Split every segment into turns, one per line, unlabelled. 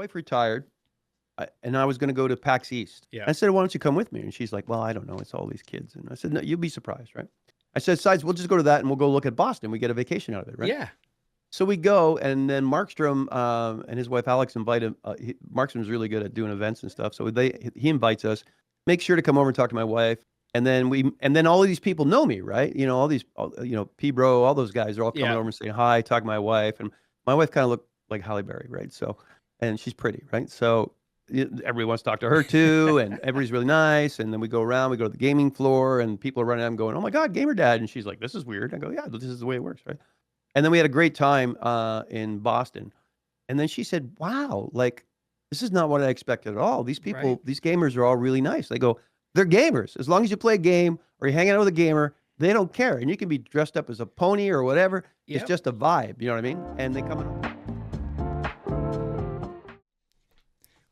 wife retired, and I was going to go to PAX East.
Yeah.
I said, why don't you come with me? And she's like, well, I don't know. It's all these kids. And I said, no, you'll be surprised, right? I said, besides, we'll just go to that and we'll go look at Boston. We get a vacation out of it, right?
Yeah.
So we go, and then Markstrom and his wife Alex invite him. Markstrom's really good at doing events and stuff. So he invites us. Make sure to come over and talk to my wife. And then all of these people know me, right? You know, all these, P-Bro, all those guys are all coming over and saying hi, talk to my wife. And my wife kind of looked like Halle Berry, right? So, and she's pretty, right? So everybody wants to talk to her too, and everybody's really nice. And then we go around, we go to the gaming floor, and people are running out and going, oh my God, GamerDad. And she's like, this is weird. I go, yeah, this is the way it works, right? And then we had a great time in Boston. And then she said, wow, like, this is not what I expected at all. These people, these gamers are all really nice. They go, they're gamers. As long as you play a game or you're hanging out with a gamer, they don't care. And you can be dressed up as a pony or whatever. Yep. It's just a vibe. You know what I mean? And they come in.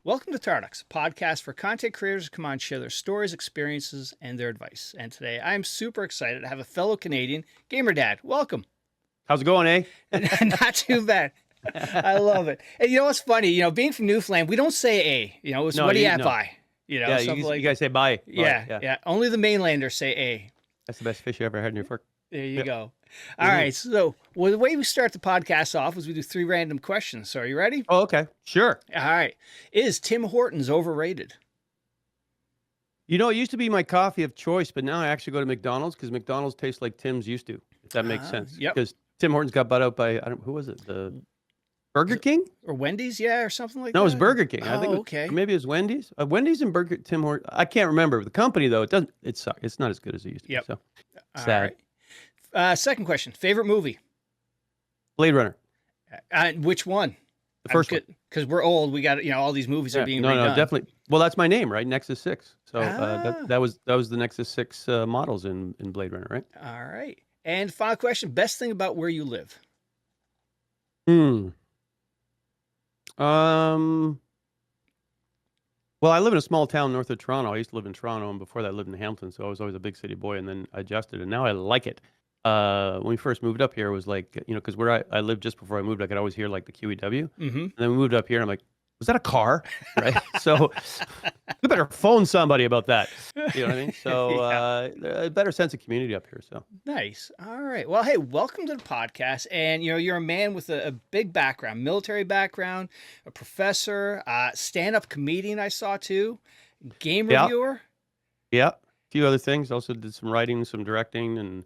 Welcome to Tardux, a podcast for content creators who come on, share their stories, experiences, and their advice. And today I'm super excited to have a fellow Canadian, GamerDad. Welcome.
How's it going, eh?
Not too bad. I love it. And you know what's funny? You know, being from Newfoundland, we don't say A. You know, it's what do you have by? You know,
you guys say bye.
Yeah. Only the mainlanders say A.
That's the best fish you ever had in your fork.
There you go. All right. So, the way we start the podcast off is we do 3 random questions. So, are you ready?
Oh, okay. Sure.
All right. Is Tim Hortons overrated?
You know, it used to be my coffee of choice, but now I actually go to McDonald's because McDonald's tastes like Tim's used to, if that makes sense.
Yep.
Because Tim Hortons got bought out by, who was it? The Burger King?
Or Wendy's, or something like that?
No, it was Burger King.
I think okay.
Maybe it was Wendy's. Wendy's and Tim Hortons. I can't remember. The company, though, it sucks. It's not as good as it used to be. So, sad.
All right. Second question. Favorite movie?
Blade Runner.
Which one?
The first one.
Because we're old. We got, all these movies are being redone.
No, definitely. Well, that's my name, right? Nexus 6. So that was the Nexus 6 models in Blade Runner, right?
All right. And final question. Best thing about where you live?
Well, I live in a small town north of Toronto. I used to live in Toronto, and before that I lived in Hamilton, so I was always a big city boy, and then I adjusted, and now I like it. When we first moved up here, it was like, because where I lived just before I moved, I could always hear like the QEW. Mm-hmm. And then we moved up here, and I'm like, was that a car? Right? So we better phone somebody about that. You know what I mean? So a better sense of community up here. So
nice. All right. Well, hey, welcome to the podcast. And you're a man with a big background, military background, a professor, stand-up comedian. I saw too, game reviewer.
Yeah, a few other things. Also did some writing, some directing, and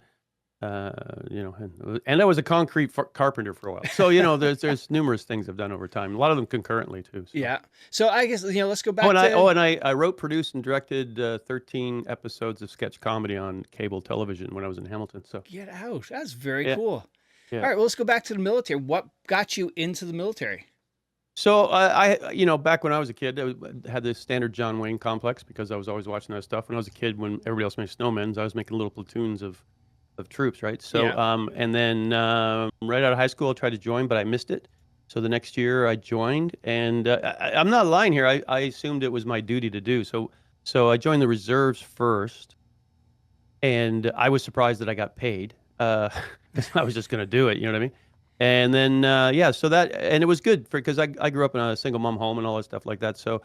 and I was a concrete carpenter for a while. So, there's numerous things I've done over time. A lot of them concurrently too. So.
Yeah. So I guess, let's go back
I wrote, produced, and directed 13 episodes of sketch comedy on cable television when I was in Hamilton. So
get out. That's very cool.
Yeah.
All right. Well, let's go back to the military. What got you into the military?
So I back when I was a kid, I had this standard John Wayne complex because I was always watching that stuff. When I was a kid, when everybody else made snowmen, I was making little platoons of troops, right? So, and then right out of high school, I tried to join, but I missed it. So the next year I joined, and I'm not lying here. I assumed it was my duty to do. So I joined the reserves first, and I was surprised that I got paid because I was just going to do it. You know what I mean? And then, so and it was good because I grew up in a single mom home and all that stuff like that. So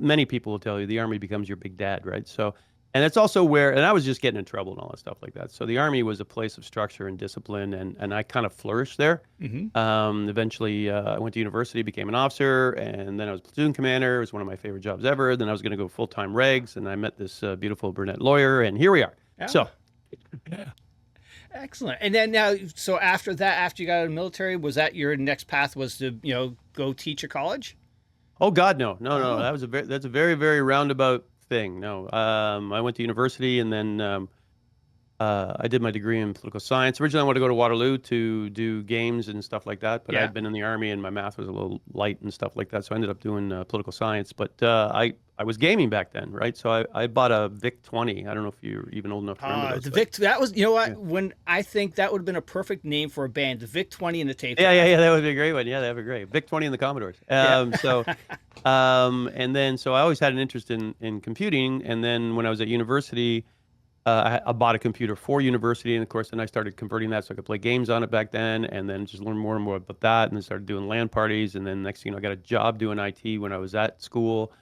many people will tell you the Army becomes your big dad, right? So. And it's also and I was just getting in trouble and all that stuff like that. So the Army was a place of structure and discipline, and I kind of flourished there. Mm-hmm. Eventually, I went to university, became an officer, and then I was platoon commander. It was one of my favorite jobs ever. Then I was going to go full-time regs, and I met this beautiful brunette lawyer, and here we are. Yeah. So.
Excellent. And then so after that, after you got out of the military, was that your next path was to, go teach at college?
Oh, God, no. No. That's a very, very roundabout thing. No, I went to university, and then I did my degree in political science. Originally, I wanted to go to Waterloo to do games and stuff like that, but I had been in the Army, and my math was a little light and stuff like that, so I ended up doing political science. But I was gaming back then, right? So I bought a VIC-20. I don't know if you're even old enough to remember those.
The VIC, that was, when I think that would have been a perfect name for a band, the VIC-20 and the tape.
Yeah, that would be a great one. Yeah, that would be great. VIC-20 and the Commodores. And then, so I always had an interest in computing. And then when I was at university, I bought a computer for university, and of course, then I started converting that so I could play games on it back then, and then just learn more and more about that, and then started doing LAN parties, and then next thing you know, I got a job doing IT when I was at school.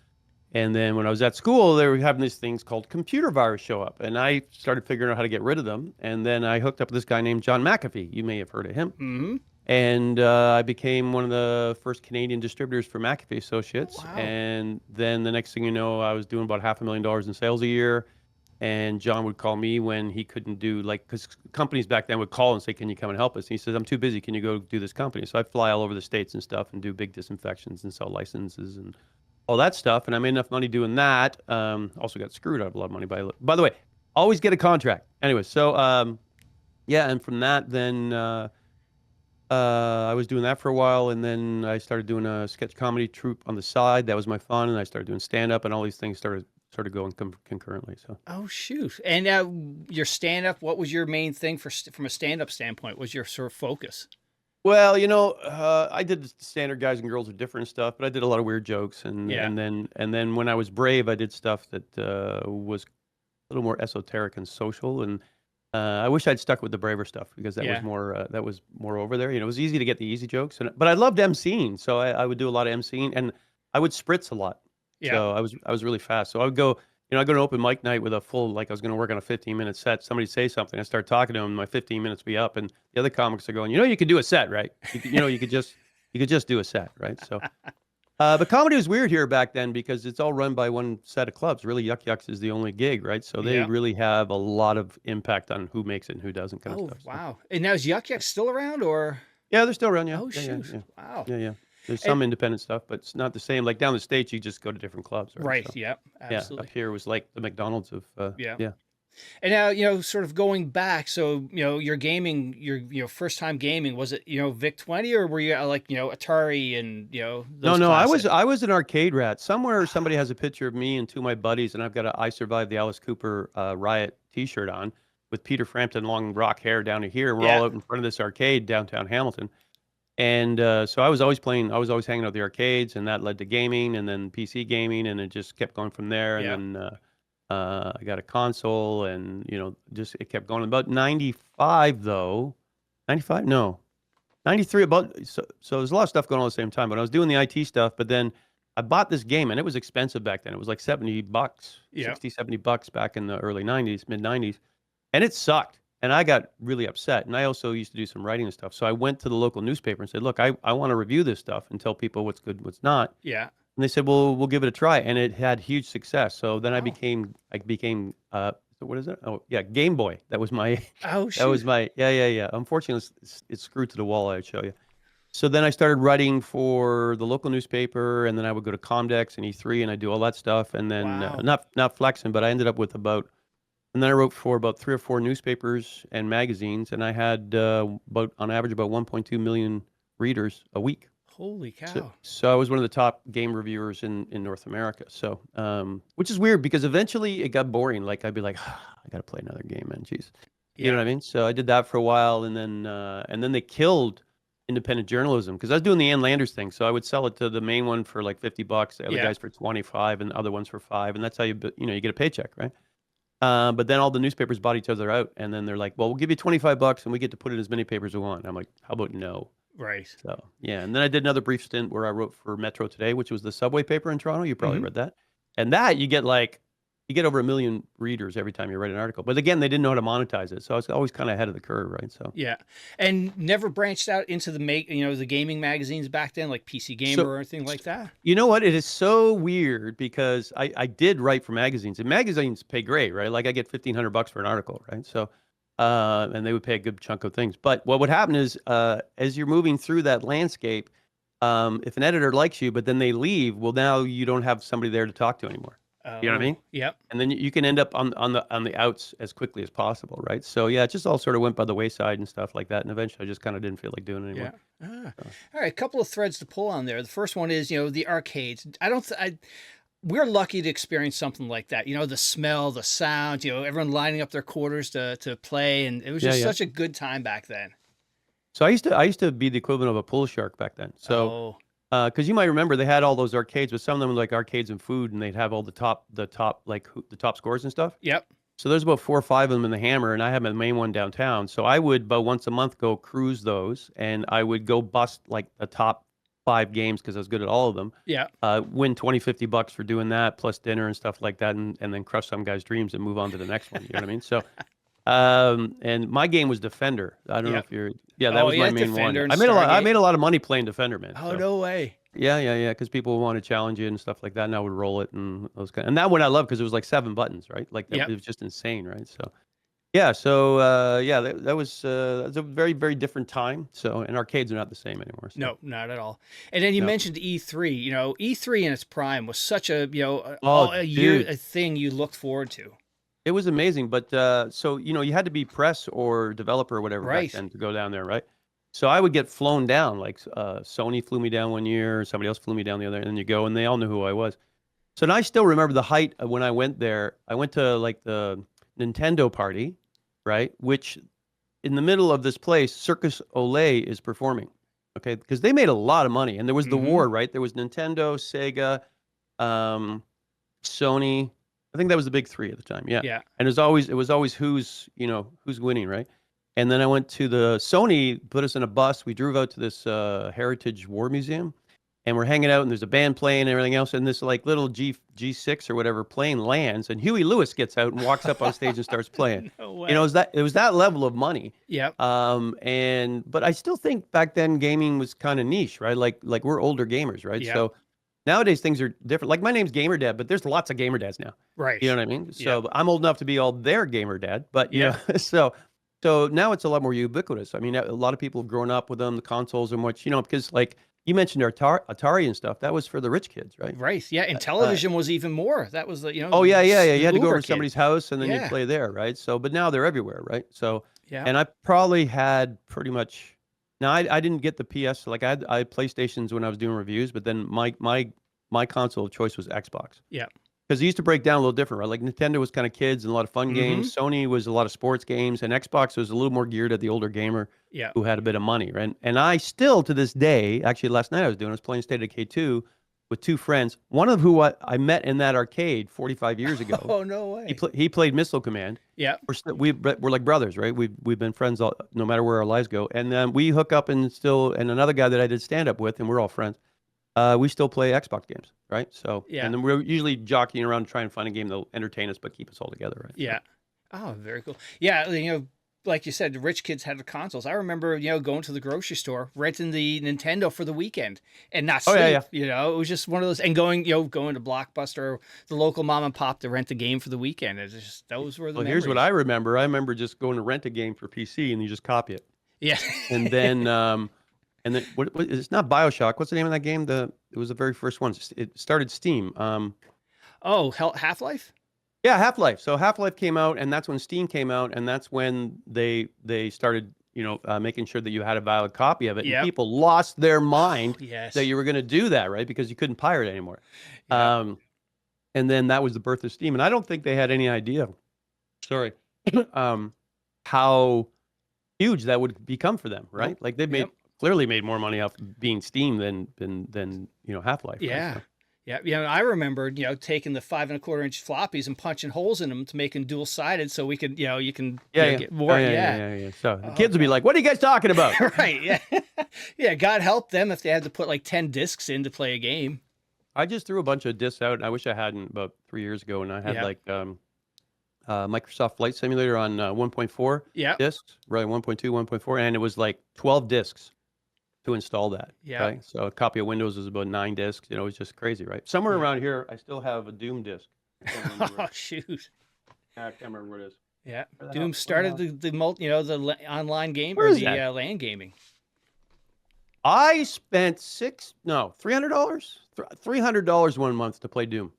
And then when I was at school, they were having these things called computer virus show up, and I started figuring out how to get rid of them. And then I hooked up with this guy named John Mcaffee. You may have heard of him.
Mm-hmm.
And I became one of the first Canadian distributors for Mcafee Associates.
Wow.
And then the next thing you know, I was doing about $500,000 in sales a year. And John would call me when he couldn't do, like, because companies back then would call and say, "Can you come and help us?" And he says, "I'm too busy. Can you go do this company?" So I fly all over the States and stuff and do big disinfections and sell licenses and all that stuff. And I made enough money doing that. Also got screwed out of a lot of money. By the way, always get a contract. Anyway, so yeah, and from that, then I was doing that for a while, and then I started doing a sketch comedy troupe on the side. That was my fun, and I started doing stand up, and all these things started going concurrently. So.
Oh shoot! And your stand up. What was your main thing from a stand up standpoint? Was your sort of focus?
Well, I did the standard guys and girls are different stuff, but I did a lot of weird jokes, and
Yeah.
and then when I was brave, I did stuff that was a little more esoteric and social, and I wish I'd stuck with the braver stuff because that was more over there. It was easy to get the easy jokes, but I loved emceeing, so I would do a lot of emceeing, and I would spritz a lot.
Yeah.
So I was really fast. So I would go, I'd go to open mic night with a full, like I was going to work on a 15-minute set. Somebody say something, I start talking to them, my 15 minutes be up, and the other comics are going, you could do a set, right? You could just do a set, right? So. But comedy was weird here back then because it's all run by one set of clubs. Really, Yuck Yucks is the only gig, right? So they really have a lot of impact on who makes it and who doesn't, kind of stuff.
Oh, wow. And now is Yuck Yucks still around, or?
Yeah, they're still around, yeah.
Oh, shoot.
Yeah.
Wow.
Yeah. There's some independent stuff, but it's not the same. Like down the States, you just go to different clubs, right?
Right,
So,
yep, absolutely.
Yeah, up here was like the McDonald's of, yeah.
And now, sort of going back, so, your gaming, your first time gaming, was it, VIC-20, or were you like, Atari and, those
No,
classic?
I was an arcade rat. Somewhere somebody has a picture of me and two of my buddies, and I've got a "I Survived the Alice Cooper Riot" T-shirt on with Peter Frampton long rock hair down to here. We're all out in front of this arcade downtown Hamilton. And so I was always hanging out at the arcades, and that led to gaming, and then PC gaming, and it just kept going from there. And then I got a console, and just it kept going. About 95 though, 95? No, 93. So there's a lot of stuff going on at the same time. But I was doing the IT stuff, but then I bought this game, and it was expensive back then. It was like $70, $60, $70 back in the early 90s, mid 90s, and it sucked. And I got really upset. And I also used to do some writing and stuff. So I went to the local newspaper and said, "Look, I want to review this stuff and tell people what's good, what's not."
Yeah.
And they said, "Well, we'll give it a try." And it had huge success. So then I
Wow.
became what is it? Oh, yeah, Game Boy. That was my
Oh,
that was
shoot.
my yeah. Unfortunately, it's screwed to the wall, I'd show you. So then I started writing for the local newspaper, and then I would go to Comdex and E3, and I do all that stuff. And then
Wow.
not flexing, but I ended up with and then I wrote for about 3 or 4 newspapers and magazines, and I had on average about 1.2 million readers a week.
Holy cow.
So I was one of the top game reviewers in North America. So, which is weird because eventually it got boring. Like I'd be like, I got to play another game, man. Jeez. You know what I mean? So I did that for a while, and then they killed independent journalism because I was doing the Ann Landers thing. So I would sell it to the main one for like $50, the other guys for 25, and the other ones for 5, and that's how you get a paycheck, right? But then all the newspapers bought each other out, and then they're like, "Well, we'll give you $25, and we get to put in as many papers as we want." I'm like, "How about no?"
Right.
So yeah, and then I did another brief stint where I wrote for Metro Today, which was the subway paper in Toronto. You probably read that, and that you get over 1 million readers every time you write an article. But again, they didn't know how to monetize it, so I was always kind of ahead of the curve, right? So
Yeah. And never branched out into the gaming magazines back then, like PC Gamer or anything like that?
You know what? It is so weird because I did write for magazines, and magazines pay great, right? Like I get $1,500 for an article, right? So, and they would pay a good chunk of things. But what would happen is, as you're moving through that landscape, if an editor likes you, but then they leave, well, now you don't have somebody there to talk to anymore. You know what I mean?
Yep.
And then you can end up on the outs as quickly as possible, right? So yeah, it just all sort of went by the wayside and stuff like that. And eventually, I just kind of didn't feel like doing it anymore.
Yeah. All right, a couple of threads to pull on there. The first one is, the arcades. We're lucky to experience something like that. The smell, the sound, everyone lining up their quarters to play, and it was just such a good time back then.
So I used to be the equivalent of a pool shark back then. So because you might remember they had all those arcades, but some of them were like arcades and food, and they'd have all the top scores and stuff.
Yep.
So there's about 4 or 5 of them in the Hammer, and I have my main one downtown. So I would about once a month go cruise those, and I would go bust like the top 5 games because I was good at all of them.
Yeah.
Win 20, $50 for doing that, plus dinner and stuff like that, and then crush some guy's dreams and move on to the next one. You know what I mean? So, and my game was Defender. I don't know if you're, yeah, that was my main
Defender
one.
and
I made a
Stargate.
lot of money playing Defender, man.
Oh,
So.
no way.
Yeah, because people want to challenge you and stuff like that, and I would roll it and those kind. And that one I love because it was like 7 buttons, right? Like that, it was just insane, right? So, yeah, so yeah, that was a very very different time. So, and arcades are not the same anymore. So.
No, not at all. And then you mentioned E3. You know, E3 in its prime was such a a thing you looked forward to.
It was amazing, but so you had to be press or developer or whatever back then to go down there, right? So I would get flown down, like Sony flew me down one year, somebody else flew me down the other, and then you go, and they all knew who I was. So and I still remember the height of when I went there. I went to like the Nintendo party, right? Which in the middle of this place, Circus Olay is performing, okay? Because they made a lot of money, and there was the war, right? There was Nintendo, Sega, Sony. I think that was the big 3 at the time, yeah.
Yeah.
And it was always who's winning, right? And then I went to the Sony, put us in a bus. We drove out to this Heritage War Museum, and we're hanging out, and there's a band playing and everything else. And this like little G6 or whatever plane lands, and Huey Lewis gets out and walks up on stage and starts playing.
No way.
It was that level of money.
Yeah.
But I still think back then gaming was kind of niche, right? Like we're older gamers, right?
Yeah.
So nowadays things are different. Like my name's GamerDad, but there's lots of GamerDads now.
Right.
You know what I mean? So I'm old enough to be all their GamerDad, but you know, so now it's a lot more ubiquitous. I mean, a lot of people have grown up with them, the consoles and what, because like you mentioned Atari and stuff, that was for the rich kids, right?
Right. Yeah. And television was even more. That was the,
Oh, yeah. You had to go over to
kid.
somebody's house and then you'd play there, right? So, but now they're everywhere, right? So, and I probably had pretty much, now I didn't get the PS, like I had PlayStations when I was doing reviews, but then my console of choice was Xbox.
Yeah.
Because it used to break down a little different, right? Like Nintendo was kind of kids and a lot of fun games. Sony was a lot of sports games, and Xbox was a little more geared at the older gamer who had a bit of money, right? And I still, to this day, actually last night I was doing State of K2 with 2 friends, one of who I met in that arcade 45 years ago.
Oh, no way.
He played Missile Command. Yeah. We're like brothers, right? We've been friends no matter where our lives go. And then we hook up and another guy that I did stand up with, and we're all friends. We still play Xbox games, right? So, and then we're usually jockeying around to try and find a game that'll entertain us but keep us all together, right?
Yeah. Oh, very cool. Yeah, like you said, the rich kids had the consoles. I remember, going to the grocery store, renting the Nintendo for the weekend and not sleep. It was just one of those, and going to Blockbuster, the local mom and pop to rent the game for the weekend. It's just, those were the memories.
Here's what I remember. I remember just going to rent a game for PC and you just copy it.
Yeah.
And then, what it's not BioShock. What's the name of that game? It was the very first one. It started Steam.
Half-Life?
Yeah, Half-Life. So Half-Life came out, and that's when Steam came out, and that's when they started, making sure that you had a valid copy of it. And people lost their mind that you were going to do that, right? Because you couldn't pirate it anymore. And then that was the birth of Steam. And I don't think they had any idea, how huge that would become for them, right? Like they've clearly made more money off being Steam than Half-Life.
Yeah.
Right? So.
Yeah. I remember, taking the 5 1/4-inch floppies and punching holes in them to make them dual-sided so we could, you can get more.
Yeah. So the kids would be like, "What are you guys talking about?"
Right. Yeah. Yeah. God help them if they had to put like 10 discs in to play a game.
I just threw a bunch of discs out. I wish I hadn't about 3 years ago, and I had Microsoft Flight Simulator on 1.4 discs, right? 1.2, 1.4, and it was like 12 discs to install that. Yeah. Okay? So a copy of Windows was about 9 discs. It was just crazy, right? Somewhere around here, I still have a Doom disc.
Oh, shoot.
I can't remember where it is.
Yeah. Doom started the online game or the LAN gaming.
I spent $300? $300 one month to play Doom.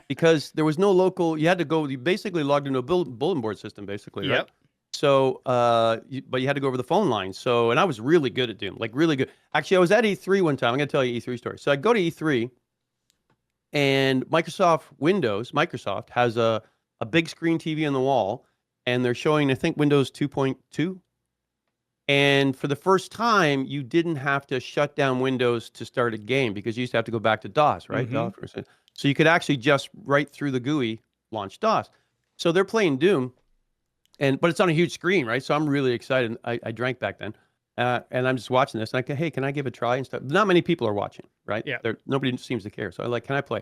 Because there was no local, you basically logged into a bulletin board system, basically, right? So, but you had to go over the phone line. So, and I was really good at Doom, like really good. Actually, I was at E3 one time. I'm going to tell you E3 story. So I go to E3 and Microsoft has a big screen TV on the wall and they're showing, I think, Windows 2.2. And for the first time, you didn't have to shut down Windows to start a game because you used to have to go back to DOS, right? So you could actually just right through the GUI launch DOS. So they're playing Doom, but it's on a huge screen, right? So I'm really excited. I drank back then, and I'm just watching this. And I go, hey, can I give it a try and stuff? Not many people are watching, right?
Yeah.
Nobody seems to care. So I'm like, can I play?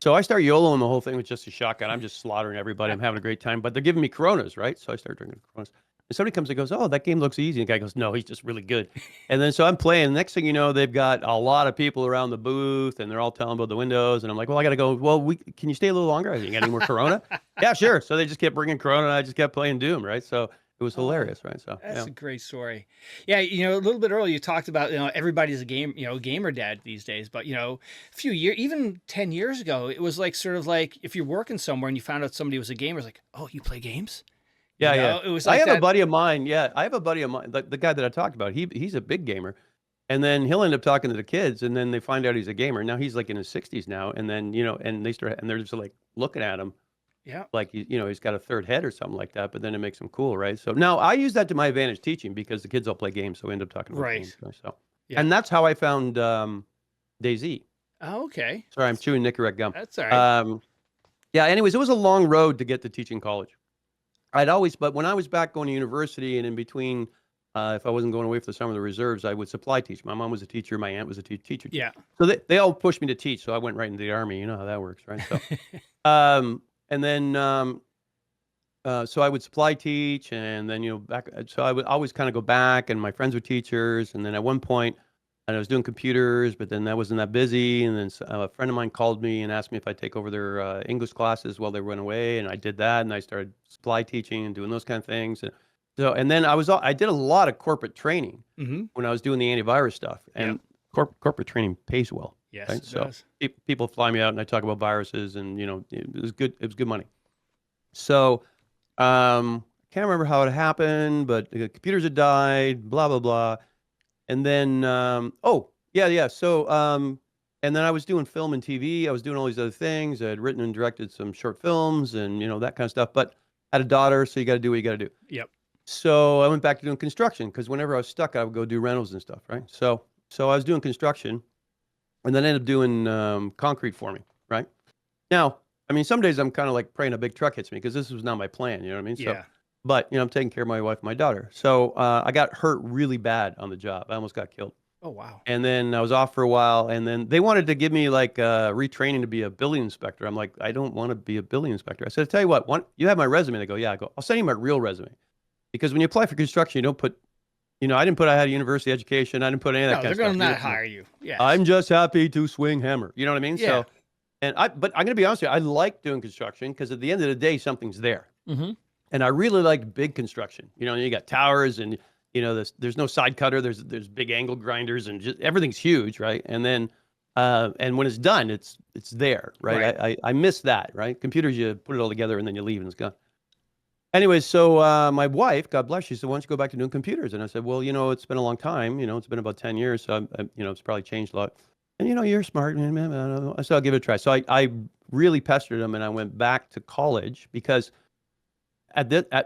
So I start YOLOing the whole thing with just a shotgun. I'm just slaughtering everybody. I'm having a great time, but they're giving me Coronas, right? So I start drinking Coronas. And somebody comes and goes, oh, that game looks easy. And the guy goes, no, he's just really good. And then so I'm playing. Next thing you know, they've got a lot of people around the booth, and they're all telling about the windows. And I'm like, well, I got to go. Well, can you stay a little longer? You got any more Corona? Yeah, sure. So they just kept bringing Corona, and I just kept playing Doom, right? So it was hilarious, right? So
that's a great story. Yeah, a little bit earlier you talked about everybody's a gamer dad these days, but a few years, even 10 years ago, it was like sort of like if you're working somewhere and you found out somebody was a gamer, it's like, oh, you play games?
Yeah.
It was like
I have a buddy of mine. Yeah, I have a buddy of mine, the guy that I talked about. He's a big gamer, and then he'll end up talking to the kids, and then they find out he's a gamer. Now he's like in his 60s now, and then and they're just like looking at him.
Yeah.
Like he's got a third head or something like that, but then it makes him cool, right? So now I use that to my advantage teaching because the kids all play games, so we end up talking about games. So and that's how I found Dayz.
Oh, okay.
Sorry, I'm chewing Nicorette gum.
That's all right.
Yeah. Anyways, it was a long road to get to teaching college. But when I was back going to university and in between, if I wasn't going away for the summer, the reserves, I would supply teach. My mom was a teacher. My aunt was a teacher.
Yeah.
So they all pushed me to teach. So I went right into the army. You know how that works, right? So, and then, so I would supply teach, and then, back. So I would always kind of go back, and my friends were teachers. And then at one point, and I was doing computers, but then that wasn't that busy. And then a friend of mine called me and asked me if I'd take over their English classes while they went away. And I did that. And I started supply teaching and doing those kind of things. And then I did a lot of corporate training when I was doing the antivirus stuff. And corporate training pays well.
Yes,
right?
It
So
does.
People fly me out and I talk about viruses, and it was good. It was good money. So can't remember how it happened, but the computers had died. Blah blah blah. And then, So, and then I was doing film and TV. I was doing all these other things. I had written and directed some short films and, that kind of stuff. But I had a daughter, so you got to do what you got to do.
Yep.
So I went back to doing construction because whenever I was stuck, I would go do rentals and stuff, right? So I was doing construction, and then I ended up doing concrete forming, right? Now, I mean, some days I'm kind of like praying a big truck hits me because this was not my plan, you know what I mean?
Yeah.
But, I'm taking care of my wife and my daughter. So I got hurt really bad on the job. I almost got killed.
Oh, wow.
And then I was off for a while. And then they wanted to give me like retraining to be a building inspector. I'm like, I don't want to be a building inspector. I said, I tell you what, you have my resume? They go, yeah. I go, I'll send you my real resume. Because when you apply for construction, you don't put, I didn't put I had a university education. I didn't put any of that kind of stuff.
They're going to not hire you. Yeah.
I'm just happy to swing hammer. You know what I mean?
Yeah.
But I'm going to be honest with you. I like doing construction because at the end of the day, something's there.
Mm-hmm.
And I really like big construction. You got towers and, there's no side cutter. There's big angle grinders and just everything's huge, right? And then, and when it's done, it's there, right? I miss that, right? Computers, you put it all together and then you leave and it's gone. Anyway, so my wife, God bless, she said, why don't you go back to doing computers? And I said, well, it's been a long time. It's been about 10 years. So, it's probably changed a lot. And, you're smart. I said, I'll give it a try. So I really pestered him and I went back to college because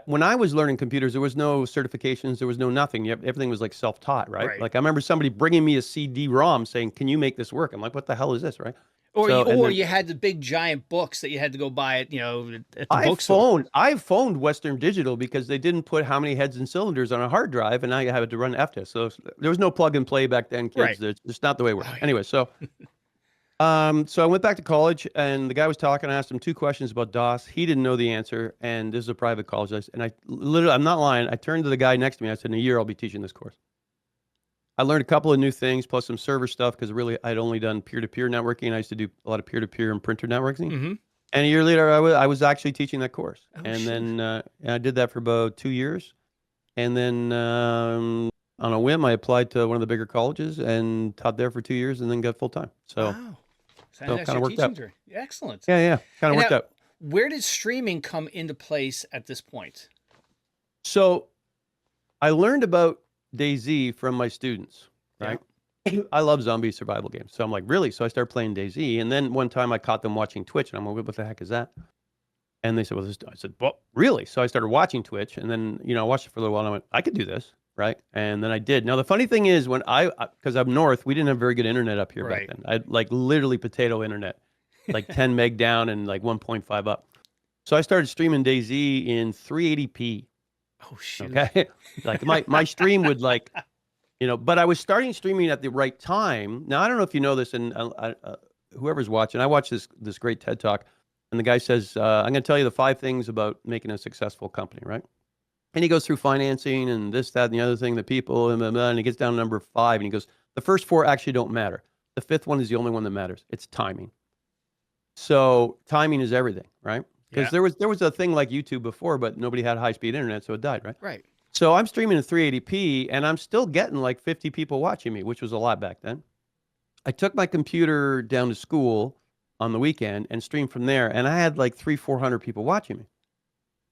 when I was learning computers, there was no certifications, there was no nothing. Everything was like self-taught, right? Like I remember somebody bringing me a CD-ROM saying, can you make this work? I'm like, what the hell is this, right?
Or you had the big giant books that you had to go buy at the bookstore.
I phoned Western Digital because they didn't put how many heads and cylinders on a hard drive, and I had to run FTIS. So there was no plug and play back then, kids. It's just not the way it works. Anyway, so I went back to college, and the guy was talking. I asked him 2 questions about DOS. He didn't know the answer, and this is a private college. And I'm not lying. I turned to the guy next to me. I said, in a year, I'll be teaching this course. I learned a couple of new things, plus some server stuff, because really I'd only done peer-to-peer networking. I used to do a lot of peer-to-peer and printer networking.
Mm-hmm.
And a year later, I was actually teaching that course. Then I did that for about 2 years. And then on a whim, I applied to one of the bigger colleges and taught there for 2 years and then got full-time. So,
wow.
So kind of worked out.
Excellent.
Yeah. Kind of worked out.
Where did streaming come into place at this point?
So I learned about Dayz from my students, right? Yeah. I love zombie survival games. So I'm like, really? So I started playing Dayz. And then one time I caught them watching Twitch and I'm like, what the heck is that? And they said, well, I said, well, really? So I started watching Twitch and then, I watched it for a little while and I went, I could do this, right? And then I did. Now, the funny thing is because I'm north, we didn't have very good internet up here back then. I had like literally potato internet, like 10 meg down and like 1.5 up. So I started streaming Dayz in 380p.
Oh shoot.
Okay. Like my stream would like, but I was starting streaming at the right time. Now, I don't know if you know this, and whoever's watching, I watched this great TED Talk, and the guy says, I'm going to tell you the 5 things about making a successful company, right? And he goes through financing and this, that, and the other thing, the people, and, blah, blah, and he gets down to number 5, and he goes, the first 4 actually don't matter. The 5th one is the only one that matters. It's timing. So timing is everything, right? Because there was a thing like YouTube before, but nobody had high-speed internet, so it died, right?
Right.
So I'm streaming in 380p, and I'm still getting like 50 people watching me, which was a lot back then. I took my computer down to school on the weekend and streamed from there, and I had like 300-400 people watching me.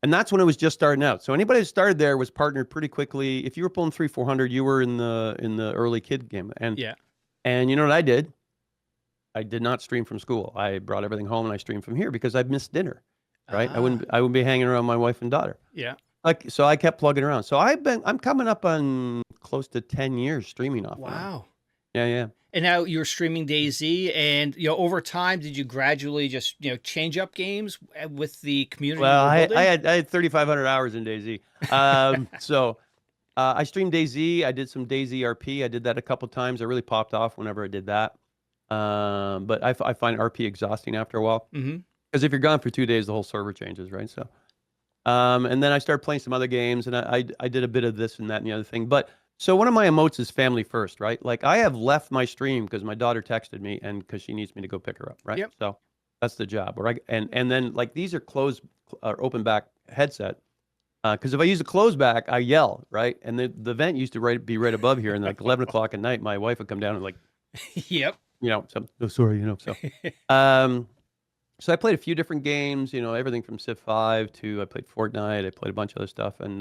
And that's when it was just starting out. So anybody that started there was partnered pretty quickly. If you were pulling 300-400, you were in the early kid game. And you know what I did? I did not stream from school. I brought everything home and I streamed from here because I missed dinner, right? I wouldn't be hanging around my wife and daughter.
Yeah.
So I kept plugging around. So I'm coming up on close to 10 years streaming off.
Wow.
Yeah.
And now you're streaming Dayz, and over time, did you gradually just change up games with the community?
Well, I had 3,500 hours in Dayz. So I streamed Dayz. I did some Dayz RP. I did that a couple times. I really popped off whenever I did that. But I find RP exhausting after a while. Because if you're gone for 2 days, the whole server changes, right? So, and then I started playing some other games, and I did a bit of this and that and the other thing. But so one of my emotes is family first, right? Like I have left my stream because my daughter texted me and because she needs me to go pick her up, right?
Yep.
So that's the job. And then like these are closed or open back headset. Because if I use a closed back, I yell, right? And the vent used to be right above here, and like 11 o'clock at night, my wife would come down and like,
yep.
So I played a few different games, everything from Civ 5 to I played Fortnite. I played a bunch of other stuff. And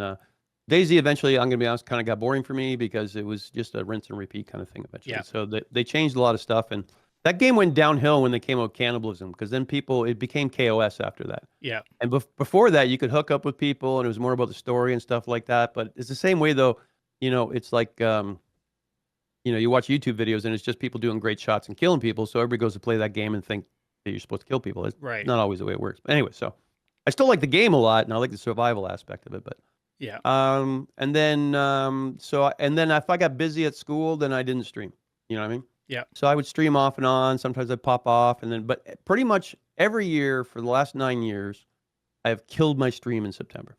Dayz eventually, I'm going to be honest, kind of got boring for me because it was just a rinse and repeat kind of thing eventually.
Yeah.
So they changed a lot of stuff. And that game went downhill when they came out with cannibalism because then it became KOS after that.
Yeah.
And before that, you could hook up with people and it was more about the story and stuff like that. But it's the same way though, it's like, you watch YouTube videos and it's just people doing great shots and killing people. So everybody goes to play that game and think that you're supposed to kill people. It's not always the way it works. But anyway, so I still like the game a lot and I like the survival aspect of it. But
yeah.
And then if I got busy at school, then I didn't stream. You know what I mean?
Yeah.
So I would stream off and on. Sometimes I'd pop off, but pretty much every year for the last 9 years, I have killed my stream in September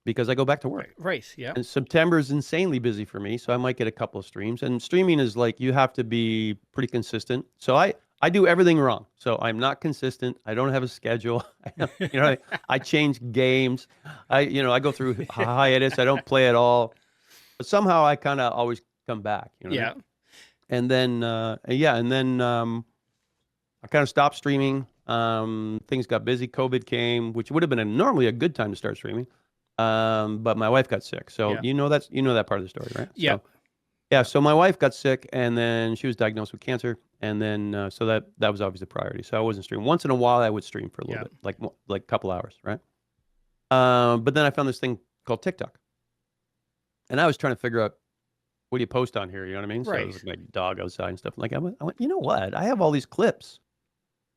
because I go back to work.
Right. Yeah.
And September is insanely busy for me, so I might get a couple of streams. And streaming is like you have to be pretty consistent. So I do everything wrong. So I'm not consistent. I don't have a schedule. I change games. I go through hiatus. I don't play at all. But somehow I kind of always come back.
Yeah.
And then I kind of stopped streaming. Things got busy. COVID came, which would have been normally a good time to start streaming. But my wife got sick. So you know that part of the story, right?
Yeah.
So my wife got sick and then she was diagnosed with cancer. And then, so that was obviously the priority. So I wasn't streaming. Once in a while, I would stream for a little bit, like a couple hours, right? But then I found this thing called TikTok. And I was trying to figure out, what do you post on here? You know what I mean?
Right.
So it was like dog outside and stuff. Like I went, you know what? I have all these clips.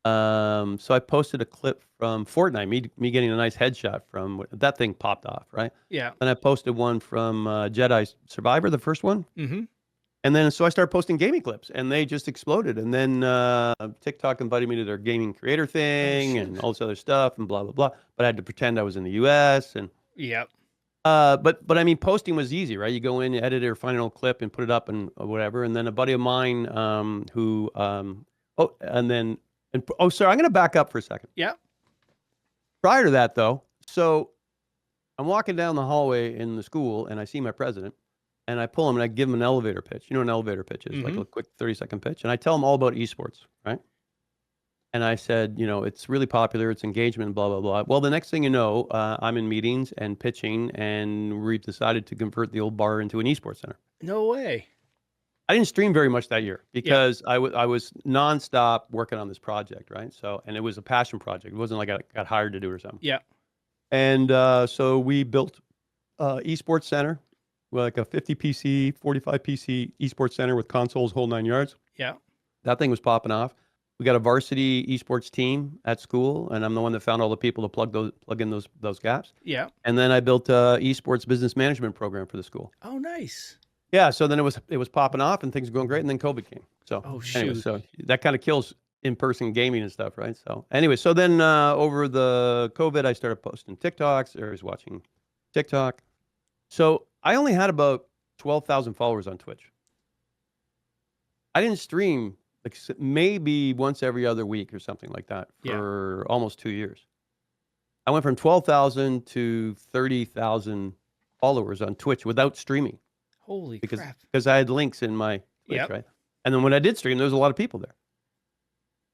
So I posted a clip from Fortnite, me getting a nice headshot from that thing popped off, right?
Yeah.
Then I posted one from Jedi Survivor, the first one.
Mm-hmm.
And then so I started posting gaming clips and they just exploded. And then TikTok invited me to their gaming creator thing and all this other stuff and blah, blah, blah. But I had to pretend I was in the US and but I mean, posting was easy, right? You go in, you edit it or find an old clip and put it up and whatever. And then a buddy of mine sorry, I'm going to back up for a second.
Yeah.
Prior to that though, so I'm walking down the hallway in the school and I see my president. And I pull him and I give him an elevator pitch. You know what an elevator pitch is, like a quick 30-second pitch. And I tell him all about esports, right? And I said, it's really popular, it's engagement, blah, blah, blah. Well, the next thing you know, I'm in meetings and pitching, and we've decided to convert the old bar into an esports center.
No way.
I didn't stream very much that year because I was nonstop working on this project, right? So, and it was a passion project. It wasn't like I got hired to do it or something.
Yeah.
And so we built esports center. Like a 50 PC, 45 PC esports center with consoles, whole 9 yards.
Yeah.
That thing was popping off. we got a varsity esports team at school, and I'm the one that found all the people to plug in those gaps.
Yeah.
And then I built a esports business management program for the school.
Oh, nice.
Yeah, so then it was popping off and things were going great, and then COVID came. So
Oh,
anyway,
shoot.
so that kind of kills in-person gaming and stuff, right? So anyway, so then over the COVID, I started posting TikToks, or I was watching TikTok. So I only had about 12,000 followers on Twitch. I didn't stream like maybe once every other week or something like that for almost 2 years. I went from 12,000 to 30,000 followers on Twitch without streaming.
Holy crap.
Because I had links in my Twitch, right? And then when I did stream, there was a lot of people there.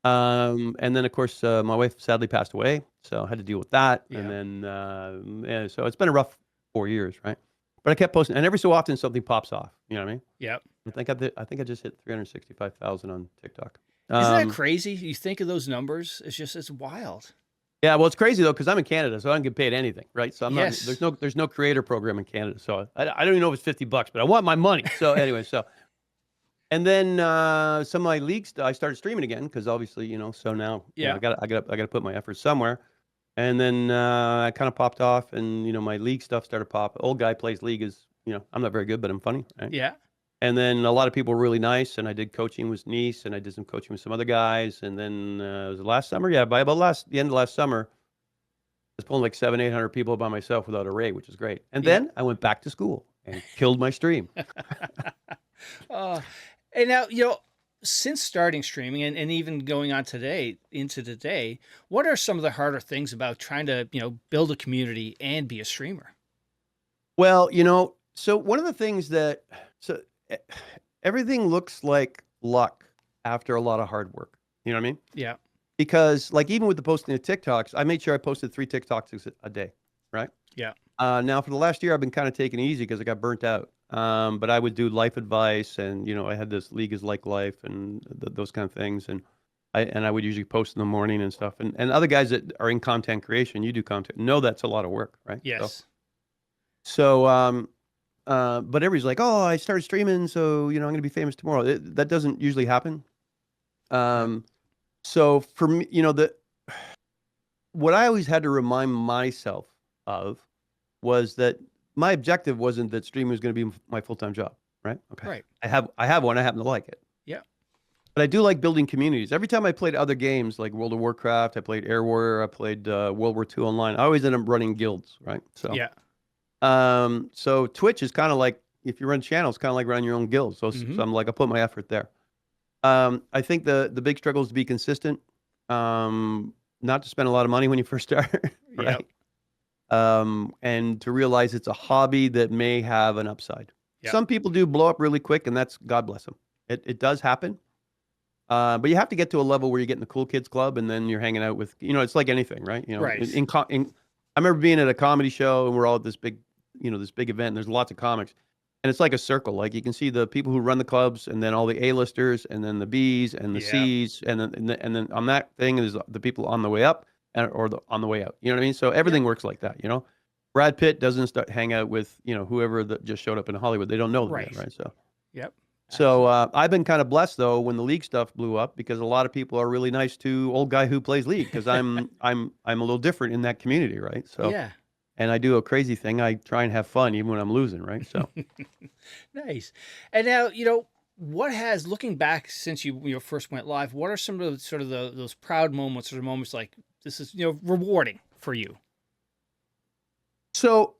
And then, of course, my wife sadly passed away, so I had to deal with that.
Yeah.
And then, so it's been a rough 4 years, right? But I kept posting, and every so often something pops off. You know what I mean?
Yep.
I think I just hit 365,000 on TikTok.
Isn't that crazy? You think of those numbers, it's wild.
Yeah, well, it's crazy though, because I'm in Canada, so I don't get paid anything, right? So I'm
Yes.
not, there's no creator program in Canada, so I don't even know if it's $50, but I want my money. So anyway, and then some of my leagues, I started streaming again because obviously, you know, so now I got to put my efforts somewhere. And then I kind of popped off, and you know, my league stuff started popping. Old guy plays league is, you know, I'm not very good, but I'm funny, right?
Yeah.
And then a lot of people were really nice, and I did coaching with Niece, and I did some coaching with some other guys. And then it was last summer, by about the end of last summer, I was pulling like 700-800 people by myself without a rate, which is great. And then I went back to school and killed my stream.
And now, you know, since starting streaming and even going on into today, what are some of the harder things about trying to, you know, build a community and be a streamer?
Well, you know, so one of the things everything looks like luck after a lot of hard work. You know what I mean?
Yeah.
Because like even with the posting of TikToks, I made sure I posted 3 TikToks a day, right?
Yeah.
Now for the last year, I've been kind of taking it easy because I got burnt out. But I would do life advice, and you know, I had this League is Like Life and those kind of things, and I would usually post in the morning and stuff. And other guys that are in content creation, you do content, know that's a lot of work, right?
Yes.
But everybody's like, oh, I started streaming, so you know, I'm gonna be famous tomorrow. That doesn't usually happen. So for me, you know, what I always had to remind myself of was that my objective wasn't that streaming was going to be my full-time job, right? Okay.
Right.
I have one. I happen to like it.
Yeah.
But I do like building communities. Every time I played other games like World of Warcraft, I played Air Warrior, I played World War II online. I always end up running guilds, right? So
yeah.
So Twitch is kind of like, if you run channels, kind of like running your own guild. So I'm like, I put my effort there. I think the big struggle is to be consistent. Not to spend a lot of money when you first start, right? Yep. And to realize it's a hobby that may have an upside. Yep. Some people do blow up really quick, and that's, God bless them. It does happen. But you have to get to a level where you get in the cool kids club, and then you're hanging out with, you know, it's like anything, right? You know,
right.
I remember being at a comedy show, and we're all at this big, you know, this big event, and there's lots of comics. And it's like a circle. Like you can see the people who run the clubs, and then all the A-listers, and then the Bs and the Cs, and then on that thing is the people on the way up or on the way out. You know what I mean? So everything works like that. You know, Brad Pitt doesn't hang out with, you know, whoever that just showed up in Hollywood. They don't know them yet, right? So
yep.
So I've been kind of blessed though when the League stuff blew up, because a lot of people are really nice to old guy who plays League, because I'm a little different in that community, right? So
yeah.
And I do a crazy thing. I try and have fun even when I'm losing, right? So
nice. And now, you know, what has, looking back since you first went live, what are some of the sort of those proud moments, or moments like this is, you know, rewarding for you?
So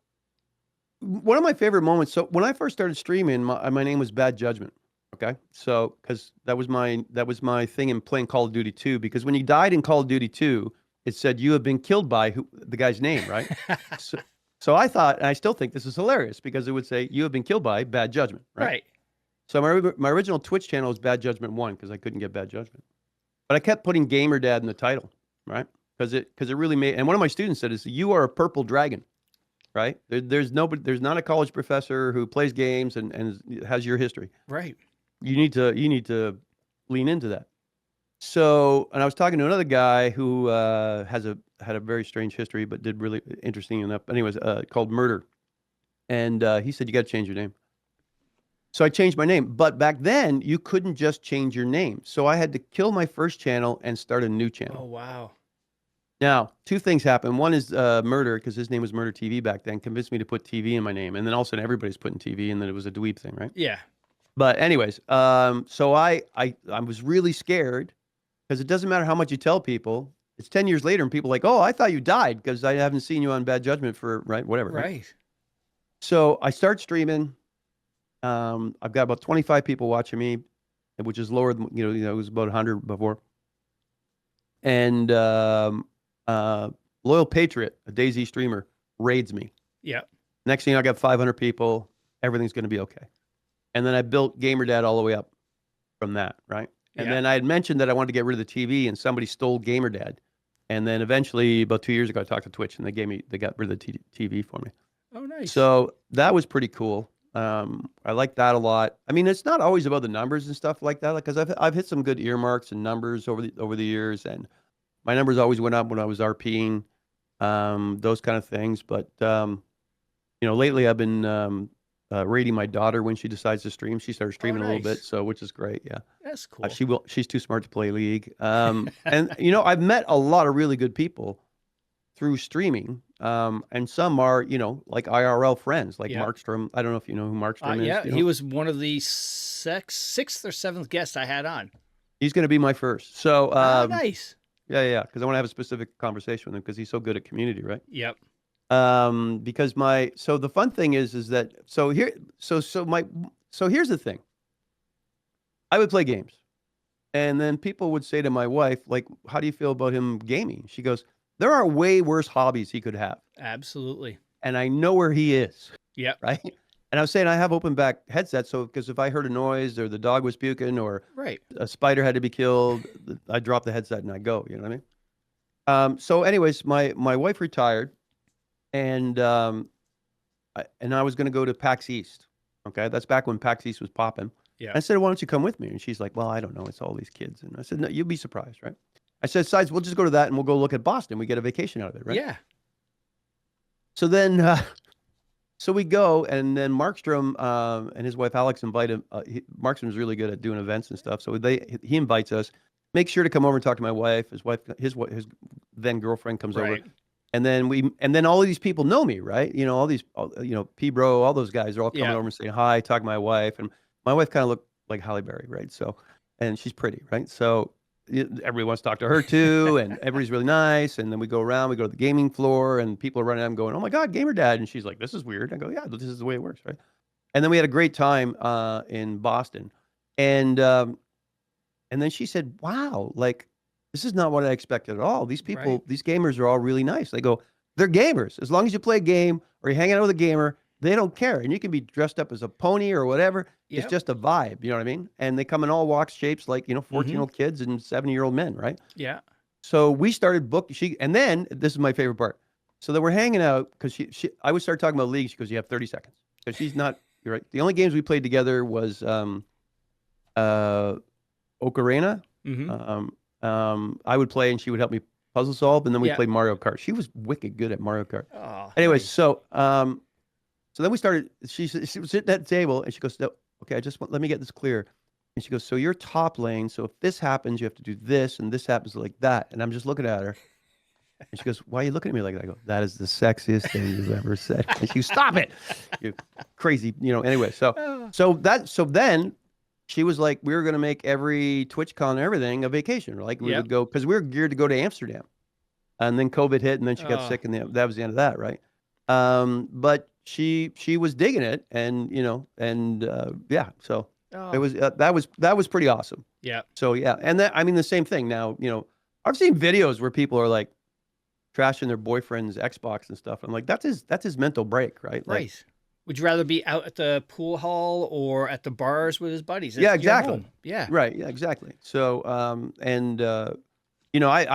one of my favorite moments. So when I first started streaming, my name was Bad Judgment. Okay. So, cause that was my thing in playing Call of Duty 2, because when you died in Call of Duty 2, it said you have been killed by the guy's name, right? So I thought, and I still think this is hilarious, because it would say you have been killed by Bad Judgment, right?
Right.
So my original Twitch channel was Bad Judgment 1, because I couldn't get Bad Judgment. But I kept putting GamerDad in the title, right? Because it really made, and one of my students said, you are a purple dragon, right? There's not a college professor who plays games and has your history.
Right.
You need to lean into that. So, and I was talking to another guy who had a very strange history, but did really interesting enough. Anyways, called Murder, and he said, you got to change your name. So I changed my name. But back then, you couldn't just change your name. So I had to kill my first channel and start a new channel.
Oh, wow.
Now, two things happened. One is Murder, because his name was Murder TV back then, convinced me to put TV in my name. And then all of a sudden, everybody's putting TV, and then it was a dweeb thing, right?
Yeah.
But anyways, so I was really scared because it doesn't matter how much you tell people. It's 10 years later, and people are like, oh, I thought you died because I haven't seen you on Bad Judgment for, right, whatever.
Right.
So I start streaming. I've got about 25 people watching me, which is lower than, it was about 100 before. And Loyal Patriot, a Dayz streamer, raids me.
Yeah.
Next thing I got 500 people. Everything's going to be okay. And then I built GamerDad all the way up from that, right? And then I had mentioned that I wanted to get rid of the TV, and somebody stole GamerDad. And then eventually, about 2 years ago, I talked to Twitch, and they got rid of the TV for me.
Oh, nice.
So that was pretty cool. I like that a lot. I mean, it's not always about the numbers and stuff like that, because I've hit some good earmarks and numbers over the years, and my numbers always went up when I was RPing, those kind of things. But lately I've been rating my daughter when she decides to stream. She started streaming a little bit, so which is great. Yeah,
that's cool.
She's too smart to play League. And I've met a lot of really good people through streaming. And some are, like IRL friends, like Markstrom. I don't know if you know who Markstrom is.
Yeah, he was one of the sixth or seventh guests I had on. He's
going to be my first. So
nice.
Yeah, because I want to have a specific conversation with him because he's so good at community, right?
Yep.
Because the fun thing is that here's the thing. I would play games, and then people would say to my wife, like, how do you feel about him gaming? She goes, there are way worse hobbies he could have.
Absolutely.
And I know where he is.
Yep.
Right. And I was saying I have open back headsets, so because if I heard a noise or the dog was puking or a spider had to be killed, I drop the headset and I go. You know what I mean? So anyways, my wife retired. And I was going to go to PAX East. Okay, that's back when PAX East was popping.
Yeah.
I said, why don't you come with me? And she's like, well, I don't know. It's all these kids. And I said, no, you'll be surprised, right? I said, besides, we'll just go to that and we'll go look at Boston. We get a vacation out of it, right?
Yeah.
So then, so we go, and then Markstrom and his wife Alex invited. Markstrom's really good at doing events and stuff. So he invites us. Make sure to come over and talk to my wife. His then girlfriend comes over. And then all of these people know me, right? All these, P-Bro, all those guys are all coming over and saying hi, talk to my wife. And my wife kind of looked like Halle Berry, right? So, and she's pretty, right? So everybody wants to talk to her too, and everybody's really nice. And then we go around, we go to the gaming floor, and people are running out and going, oh my God, GamerDad. And she's like, this is weird. I go, yeah, this is the way it works, right? And then we had a great time in Boston. And then she said, wow, like, this is not what I expected at all. These people, these gamers are all really nice. They go, they're gamers. As long as you play a game or you're hanging out with a gamer, they don't care. And you can be dressed up as a pony or whatever. It's just a vibe. You know what I mean? And they come in all walks, shapes, like, 14-year-old kids and 70-year-old men, right?
Yeah.
So we started and then this is my favorite part. So that we're hanging out because I would start talking about League. She goes, you have 30 seconds. Because she's not, you're right. The only games we played together was Ocarina. I would play and she would help me puzzle solve, and then we played Mario Kart. She was wicked good at Mario Kart.
Oh,
anyways,
nice.
so then we started. She was sitting at the table and she goes, no, okay, let me get this clear. And she goes, so you're top lane. So if this happens, you have to do this, and this happens like that. And I'm just looking at her, and she goes, why are you looking at me like that? I go, that is the sexiest thing you've ever said. And she goes, stop it, you crazy, Anyway, so then. She was like, we were going to make every TwitchCon and everything a vacation. Like we would go, because we were geared to go to Amsterdam. And then COVID hit, and then she got sick, and that was the end of that, right? But she was digging it, and so it was that was pretty awesome.
Yeah.
So yeah, and the same thing now. I've seen videos where people are like trashing their boyfriend's Xbox and stuff. I'm like, that's his mental break, right?
Right. Would you rather be out at the pool hall or at the bars with his buddies?
Yeah, exactly.
Yeah.
Right. Yeah, exactly. So, I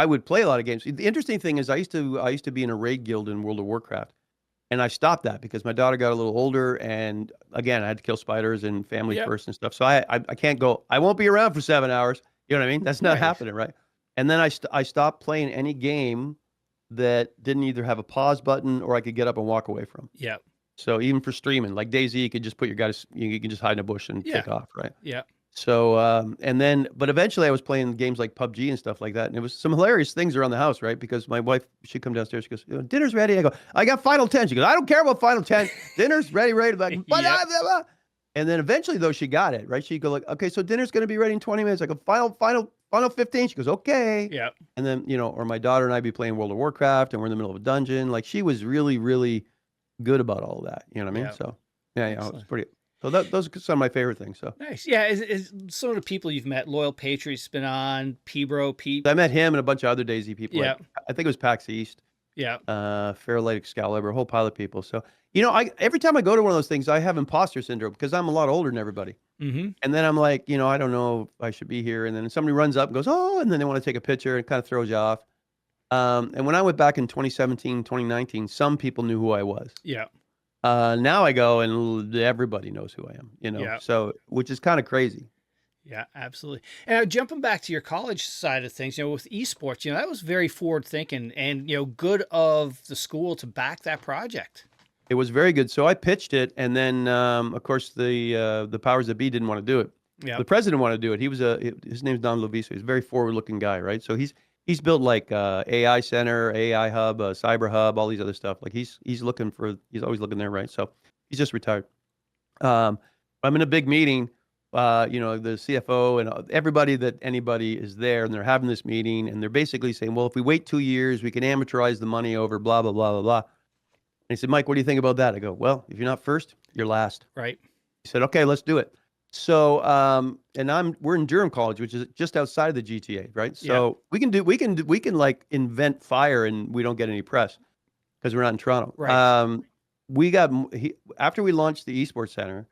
would play a lot of games. The interesting thing is I used to be in a raid guild in World of Warcraft, and I stopped that because my daughter got a little older, and again, I had to kill spiders and family first and stuff. So I can't go. I won't be around for 7 hours. You know what I mean? That's not happening, right? And then I stopped playing any game that didn't either have a pause button or I could get up and walk away from.
Yeah.
So even for streaming, like Dayz, you could just put your guys, you can just hide in a bush and
Yeah.
take off, right?
Yeah.
So, and then, but eventually I was playing games like PUBG and stuff like that. And it was some hilarious things around the house, right? Because my wife, she'd come downstairs. She goes, dinner's ready. I go, I got Final 10. She goes, I don't care about Final 10. Dinner's ready, ready. Like,
Yep.
blah, blah, blah. And then eventually, though, she got it, right? She'd go like, okay, so dinner's going to be ready in 20 minutes. I go, final 15. She goes, okay.
Yeah.
And then, or my daughter and I'd be playing World of Warcraft and we're in the middle of a dungeon. Like she was really, really good about all of that. You know what I mean?
Yeah.
So yeah, it was pretty. So those are some of my favorite things. So
nice. Yeah. Is some of the people you've met, Loyal Patriot's been on, Pebro, Pete.
I met him and a bunch of other Dayz people.
Yeah.
Like, I think it was PAX East.
Yeah.
Fairlight Excalibur, a whole pile of people. So, every time I go to one of those things, I have imposter syndrome because I'm a lot older than everybody.
Mm-hmm.
And then I'm like, I don't know if I should be here. And then somebody runs up and goes, oh, and then they want to take a picture and it kind of throws you off. And when I went back in 2017, 2019, some people knew who I was.
Yeah.
Now I go and everybody knows who I am,
Yeah.
so, which is kind of crazy.
Yeah, absolutely. And jumping back to your college side of things, with esports, that was very forward thinking and, good of the school to back that project.
It was very good. So I pitched it. And then, of course, the powers that be didn't want to do it.
Yeah.
The president wanted to do it. His name's Don Loviso. He's a very forward looking guy, right? So he's built like AI center, AI hub, cyber hub, all these other stuff. Like he's always looking there, right? So he's just retired. I'm in a big meeting, the CFO and anybody is there, and they're having this meeting, and they're basically saying, well, if we wait 2 years, we can amortize the money over blah, blah, blah, blah, blah. And he said, Mike, what do you think about that? I go, well, if you're not first, you're last.
Right.
He said, okay, let's do it. So, we're in Durham College, which is just outside of the GTA, right? So we can like invent fire and we don't get any press because we're not in Toronto.
Right.
After we launched the Esports Center,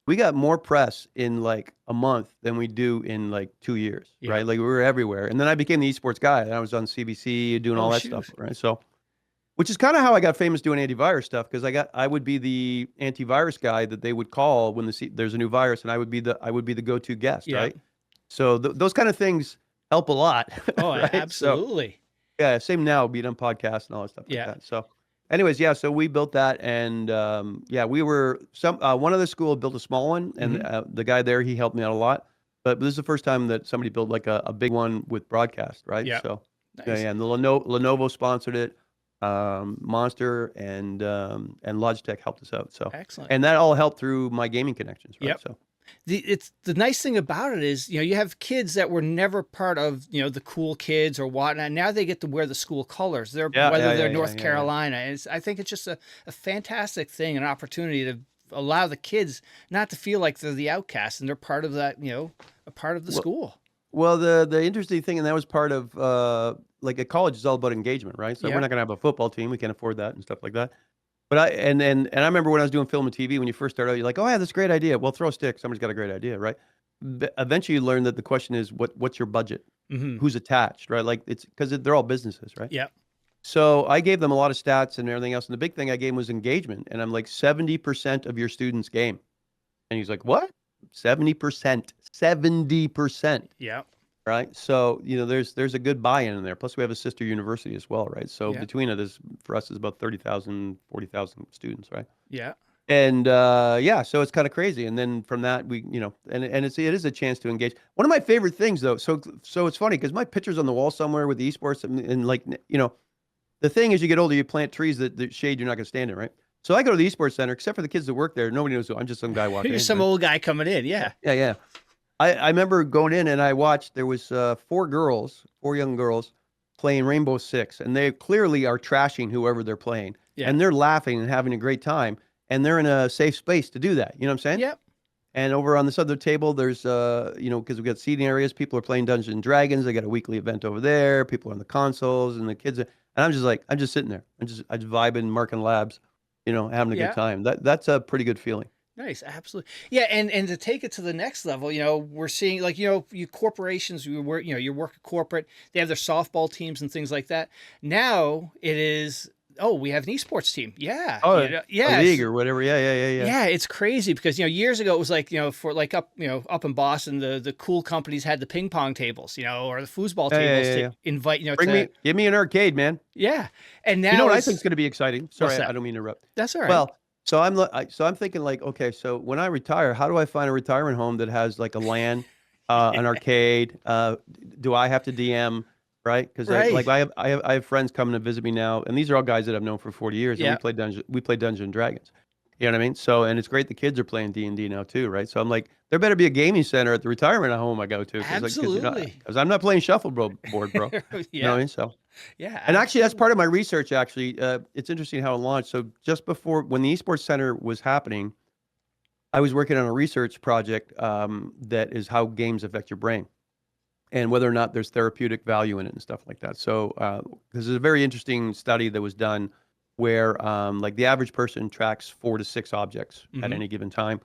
we got more press in like a month than we do in like 2 years, right? Like we were everywhere. And then I became the esports guy and I was on CBC doing all that stuff, right? So, which is kind of how I got famous doing antivirus stuff, because I would be the antivirus guy that they would call when there's a new virus, and I would be the go-to guest, right? So those kind of things help a lot.
Oh,
right?
absolutely.
So, yeah, same now, being on podcasts and all that stuff like that. So, anyways, so we built that, and we were one other school built a small one, and the guy there, he helped me out a lot. But this is the first time that somebody built like a big one with broadcast, right?
Yeah.
So
nice.
and the Lenovo sponsored it. Monster and Logitech helped us out. So
excellent.
And that all helped through my gaming connections, right? So
the nice thing about it is, you have kids that were never part of, the cool kids or whatnot. Now they get to wear the school colors. They're North Carolina. And I think it's just a fantastic thing, an opportunity to allow the kids not to feel like they're the outcasts and they're part of that, a part of the school.
Well, the interesting thing, and that was part of like at college, is all about engagement, right? So we're not going to have a football team; we can't afford that and stuff like that. But I remember when I was doing film and TV, when you first started out, you're like, oh, I have this great idea. Well, throw a stick. Somebody's got a great idea, right? But eventually, you learn that the question is, what's your budget? Who's attached, right? Like it's because they're all businesses, right?
Yeah.
So I gave them a lot of stats and everything else, and the big thing I gave them was engagement. And I'm like, 70% of your students game, and he's like, what? 70%. 70%.
Yeah.
Right. So, there's a good buy-in in there. Plus we have a sister university as well. Right. So between it for us is about 30,000, 40,000 students. Right.
Yeah.
And, so it's kind of crazy. And then from that, we, and it is a chance to engage. One of my favorite things though. So it's funny because my picture's on the wall somewhere with the esports and like, the thing is you get older, you plant trees that shade you're not going to stand in. Right. So I go to the esports center, except for the kids that work there. Nobody knows who I'm just some guy walking in.
You're some old guy coming in. Yeah.
Yeah. I remember going in and I watched, there was 4 young girls playing Rainbow Six, and they clearly are trashing whoever they're playing. Yeah. And they're laughing and having a great time, and they're in a safe space to do that. You know what I'm saying?
Yep.
And over on this other table, there's, because we've got seating areas, people are playing Dungeons and Dragons. They got a weekly event over there. People are on the consoles, and the kids and I'm just sitting there. I'm just vibing, marking labs, having a good time. That's a pretty good feeling.
Nice, absolutely, yeah, and to take it to the next level, we're seeing like you corporations, you work at corporate, they have their softball teams and things like that. Now it is, we have an esports team,
a league or whatever, yeah.
It's crazy because years ago it was like for like up in Boston, the cool companies had the ping pong tables, or the foosball tables to invite
give me an arcade, man.
Yeah, and now
what I think is going to be exciting. Sorry, I don't mean to interrupt.
That's all right.
Well, So so I'm thinking like, okay, so when I retire, how do I find a retirement home that has like a LAN, an arcade? Do I have to DM, right? Because
Right.
I have friends coming to visit me now, and these are all guys that I've known for 40 years, and
Yeah.
we play Dungeons and Dragons. You know what I mean? So, and it's great the kids are playing D&D now too, right? So I'm like, there better be a gaming center at the retirement home I go to, because
Absolutely.
because I'm not playing shuffleboard, bro. You know what
Yeah.
I mean? So.
Yeah,
And actually, that's
absolutely.
part of my research. Actually, it's interesting how it launched. So just before when the Esports Center was happening, I was working on a research project that is how games affect your brain and whether or not there's therapeutic value in it and stuff like that. So this is a very interesting study that was done where like the average person tracks 4 to 6 objects at
Hmm.
any given time.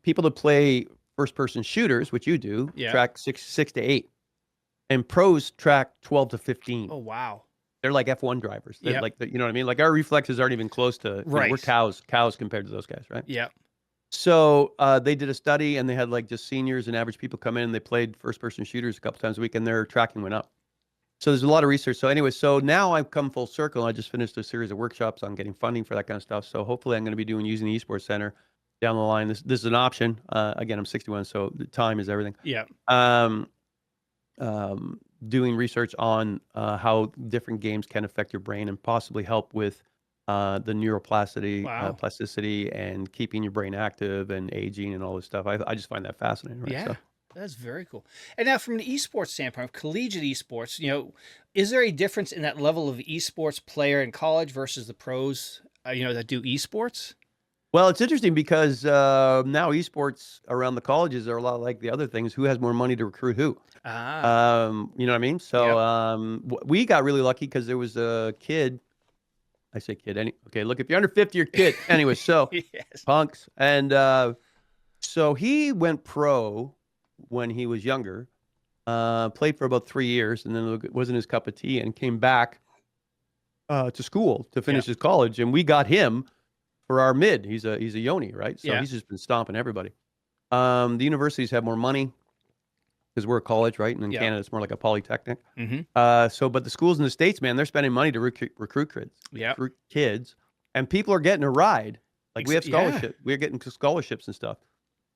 People that play first-person shooters, which you do,
Yeah.
track six to 8, and pros track 12 to 15.
Oh, wow.
They're like F1 drivers. They're
Yep.
like, you know what I mean? Like our reflexes aren't even close to, we're
Right.
cows compared to those guys, right?
Yep.
So they did a study and they had like just seniors and average people come in and they played first person shooters a couple times a week and their tracking went up. So there's a lot of research. So anyway, so now I've come full circle. I just finished a series of workshops on getting funding for that kind of stuff. So hopefully I'm going to be using the esports center down the line. This is an option. Again, I'm 61, so the time is everything.
Yep.
Um, Doing research on how different games can affect your brain and possibly help with the neuroplasticity,
Wow.
plasticity, and keeping your brain active and aging and all this stuff. I just find that fascinating, right?
Yeah.
So,
That's very cool. And now, from an esports standpoint, collegiate esports, is there a difference in that level of esports player in college versus the pros, that do esports?
well, it's interesting because now esports around the colleges are a lot like the other things. Who has more money to recruit who?
Ah.
You know what I mean? So
Yep.
we got really lucky because there was a kid. I say kid. Okay, look, if you're under 50, you're a kid. Anyway, so
Yes.
punks. And so he went pro when he was younger, played for about 3 years, and then it wasn't his cup of tea, and came back to school to finish
Yep.
his college. And we got him for our mid. He's a Yoni, right? So
Yeah.
he's just been stomping everybody. The universities have more money because we're a college, right? And in
Yep.
Canada, it's more like a polytechnic.
Hmm.
But the schools in the States, man, they're spending money to
Yep.
recruit kids, and people are getting a ride. Like we have
Yeah.
scholarship, we're getting scholarships and stuff.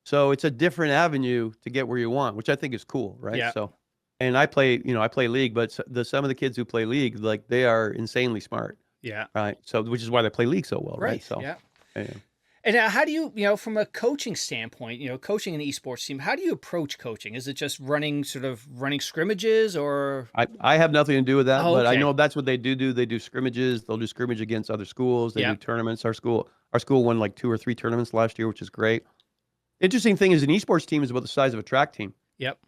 So it's a different avenue to get where you want, which I think is cool, right?
Yeah.
So, and I play league, but some of the kids who play league, like they are insanely smart,
Yeah.
right? So, which is why they play league so well, right?
Right.
So,
Yeah.
yeah.
And now, how do from a coaching standpoint, coaching an esports team, how do you approach coaching? Is it just running scrimmages or?
I have nothing to do with that,
Oh,
but I
okay.
know that's what they do. They do scrimmages. They'll do scrimmage against other schools. They do
Yep.
tournaments. Our school won like 2 or 3 tournaments last year, which is great. Interesting thing is an esports team is about the size of a track team,
Yep.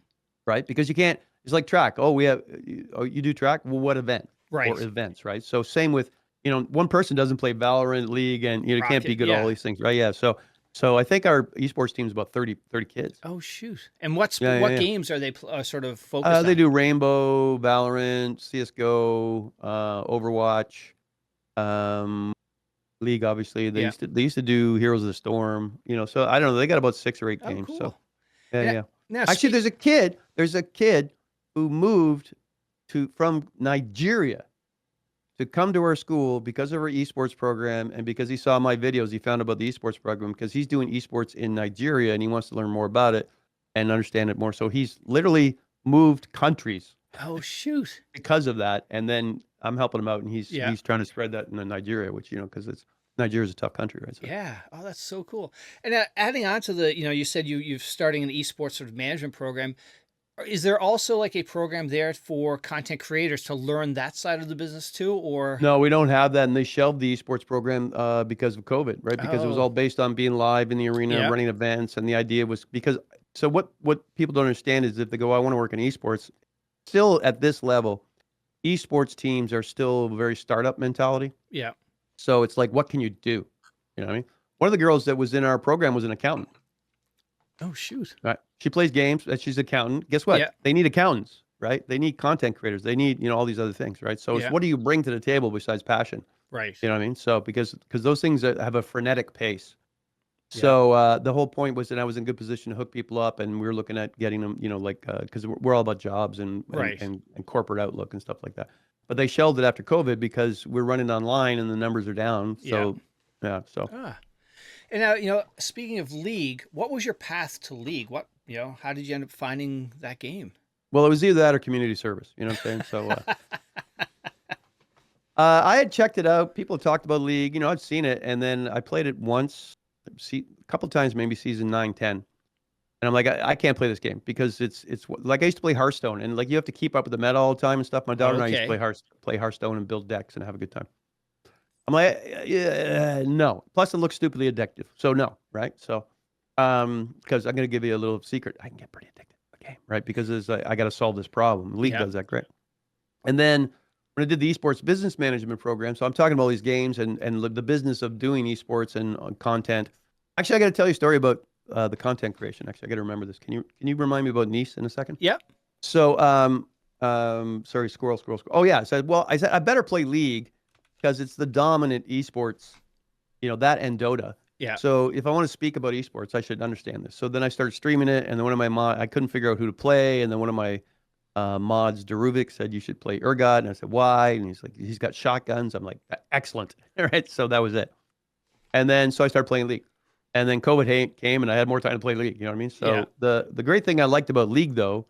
right? Because you can't. It's like track. Oh, you do track. Well, what event or
Right.
events, right? So same with one person doesn't play Valorant, League, and can't be
Rocket.
good at all
Yeah.
these things, right? Yeah. So I think our esports team is about 30 kids.
Oh, shoot. And
Yeah,
what
yeah,
games are they sort of
yeah.
focused
They
on?
do Rainbow, Valorant, CS:GO, Overwatch, um, League. Obviously,
Yeah.
they used to do Heroes of the Storm. So I don't know. They got about 6 or 8
Oh,
games. So
cool.
yeah,
And
yeah.
now,
Actually, there's a kid who moved from Nigeria to come to our school because of our esports program and because he saw my videos. He found about the esports program because he's doing esports in Nigeria and he wants to learn more about it and understand it more. So he's literally moved countries
oh, shoot.
because of that. And then I'm helping him out, and
Yeah.
he's trying to spread that in Nigeria, which because Nigeria's a tough country, right? So
Yeah. Oh, that's so cool. And adding on to you said you're starting an esports sort of management program. Is there also like a program there for content creators to learn that side of the business too, or?
no, we don't have that, and they shelved the esports program because of COVID, right? Because it was
Oh,
all based on being live in the arena,
yeah.
running events, and the idea was because. So what people don't understand is if they go, I want to work in esports, still at this level, esports teams are still very startup mentality.
Yeah.
So it's like, what can you do? You know what I mean? One of the girls that was in our program was an accountant.
Oh, shoot.
Right? She plays games. She's an accountant. Guess what?
Yeah.
They need accountants, right? They need content creators. They need all these other things, right? So it's
Yeah.
what do you bring to the table besides passion?
Right.
You know what I mean? So because those things have a frenetic pace.
Yeah.
So the whole point was that I was in good position to hook people up, and we were looking at getting them, because we're all about jobs
Right.
and corporate outlook and stuff like that. But they shelved it after COVID because we're running online and the numbers are down.
Yeah.
So Yeah. So.
Ah. And now, speaking of League, what was your path to League? How did you end up finding that game?
Well, it was either that or community service. You know what I'm saying? So I had checked it out. People talked about League. You know, I'd seen it, and then I played it once, a couple times, maybe season 9, 10. And I'm like, I can't play this game because it's like I used to play Hearthstone, and like you have to keep up with the meta all the time and stuff. My daughter and I used to play Hearthstone and build decks and have a good time. I'm like, yeah, no. Plus, it looks stupidly addictive, so no, right? So, because I'm gonna give you a little secret, I can get pretty addicted to the game, right? Because I got to solve this problem. League does that great. And then when I did the esports business management program, so I'm talking about all these games and the business of doing esports and content. Actually, I got to tell you a story about the content creation. Actually, I got to remember this. Can you remind me about Neece in a second?
Yep.
So, sorry, squirrel. Oh yeah, I said I better play League because it's the dominant esports, that and Dota.
Yeah.
So if I want to speak about esports, I should understand this. So then I started streaming it, and then one of my I couldn't figure out who to play, and then one of my mods, Deruvik, said you should play Urgot, and I said why? And he's like, he's got shotguns. I'm like, excellent. All right, so that was it. And then so I started playing League, and then COVID came, and I had more time to play League. You know what I mean? So the great thing I liked about League though,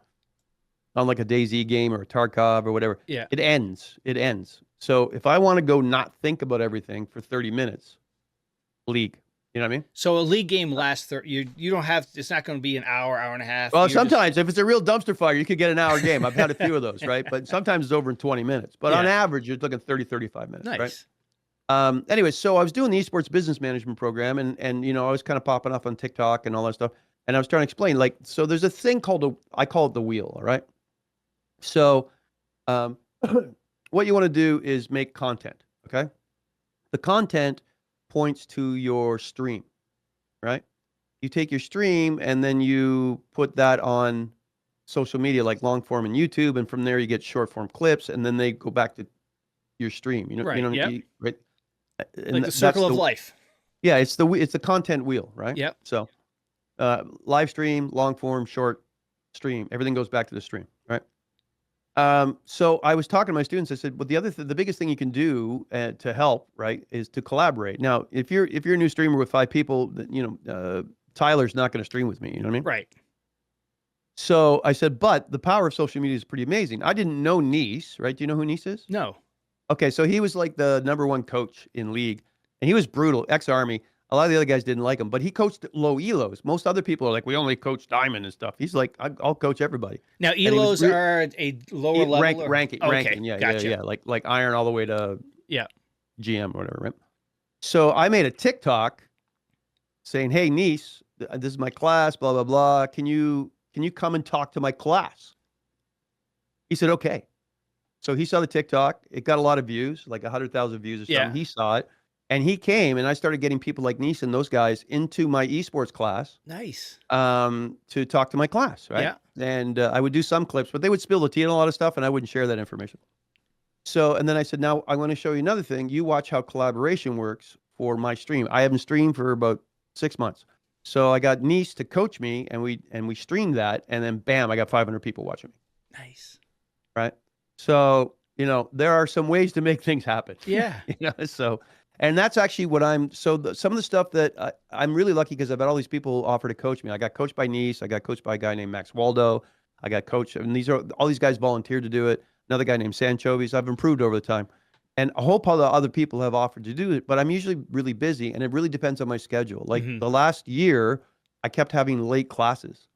unlike a Dayz game or a Tarkov or whatever, it ends. It ends. So if I want to go not think about everything for 30 minutes, League. You know what I mean? So
a League game lasts you don't have, it's not going to be an hour and a half.
Well, sometimes if it's a real dumpster fire, you could get an hour game. I've had a few of those, right? But sometimes it's over in 20 minutes. But on average, you're looking 30, 35 minutes,
nice.
Right? Anyway, so I was doing the esports business management program, and I was kind of popping off on TikTok and all that stuff. And I was trying to explain, like, so there's a thing called I call it the wheel, all right? So what you want to do is make content, okay? The content points to your stream, right? You take your stream and then you put that on social media like long form and YouTube, and from there you get short form clips, and then they go back to your stream.
Right.
Right.
And like the circle of life.
Yeah, it's the content wheel, right?
Yep.
So live stream, long form, short stream, everything goes back to the stream, right? So I was talking to my students. I said, well, the biggest thing you can do to help, right, is to collaborate. Now, if you're a new streamer with 5 people, Tyler's not going to stream with me. You know what I mean?
Right.
So I said, but the power of social media is pretty amazing. I didn't know Neece, right? Do you know who Neece is?
No.
Okay, so he was like the #1 coach in League, and he was brutal, ex-Army. A lot of the other guys didn't like him, but he coached low elos. Most other people are like, we only coach diamond and stuff. He's like, I'll coach everybody.
Now, elos are a lower level?
Ranking. Yeah,
gotcha.
yeah. Like iron all the way to GM or whatever, right? So I made a TikTok saying, hey, Neece, this is my class, blah, blah, blah. Can you come and talk to my class? He said, okay. So he saw the TikTok. It got a lot of views, like 100,000 views or something. Yeah. He saw it. And he came, and I started getting people like Neece and those guys into my esports class.
Nice.
To talk to my class, right?
Yeah.
And I would do some clips, but they would spill the tea on a lot of stuff, and I wouldn't share that information. So, and then I said, now I want to show you another thing. You watch how collaboration works for my stream. I haven't streamed for about 6 months. So I got Neece to coach me, and we streamed that, and then bam, I got 500 people watching me.
Nice.
Right? So, there are some ways to make things happen.
Yeah.
So. And that's actually what some of the stuff that I'm really lucky because I've had all these people offer to coach me. I got coached by Neece. I got coached by a guy named Max Waldo. I got coached, and all these guys volunteered to do it. Another guy named Sanchovis. I've improved over the time. And a whole pile of other people have offered to do it, but I'm usually really busy, and it really depends on my schedule. Like the last year, I kept having late classes.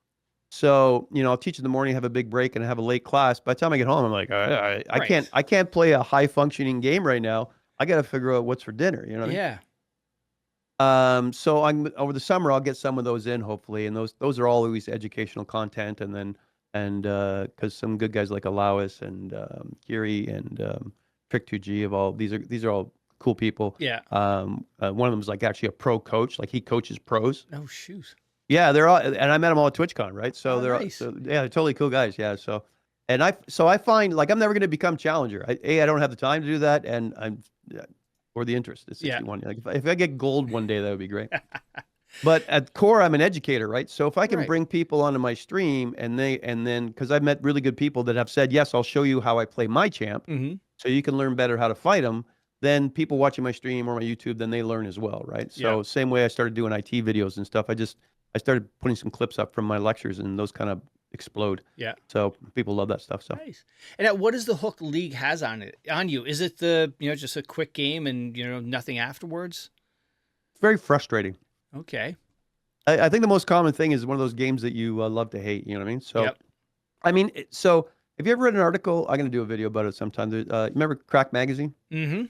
So, I'll teach in the morning, have a big break, and have a late class. By the time I get home, I'm like, I can't play a high functioning game right now. I got to figure out what's for dinner, you know what I mean? So over the summer, I'll get some of those in, hopefully. And those are always educational content. And because some good guys like Alawis and Kiri and Trick2G these are all cool people.
Yeah.
One of them is like actually a pro coach. Like he coaches pros.
Oh, shoot.
Yeah, they're all, and I met them all at TwitchCon, right? So
nice.
They're totally cool guys. Yeah. So I find like I'm never going to become challenger. I don't have the time to do that, and or the interest. It's 61. Like if I get gold one day, that would be great. But at core, I'm an educator, right? So if I can bring people onto my stream, and then because I've met really good people that have said, yes, I'll show you how I play my champ, so you can learn better how to fight them. then people watching my stream or my YouTube, then they learn as well, right? So same way I started doing IT videos and stuff. I started putting some clips up from my lectures, and those kind of explode.
Yeah.
So people love that stuff. So
nice. And what is the hook League has on you? Is it the just a quick game and nothing afterwards?
It's very frustrating.
Okay.
I think the most common thing is one of those games that you love to hate. You know what I mean? So, I mean, so have you ever read an article? I'm going to do a video about it sometime. Remember Crack Magazine?
Mm-hmm.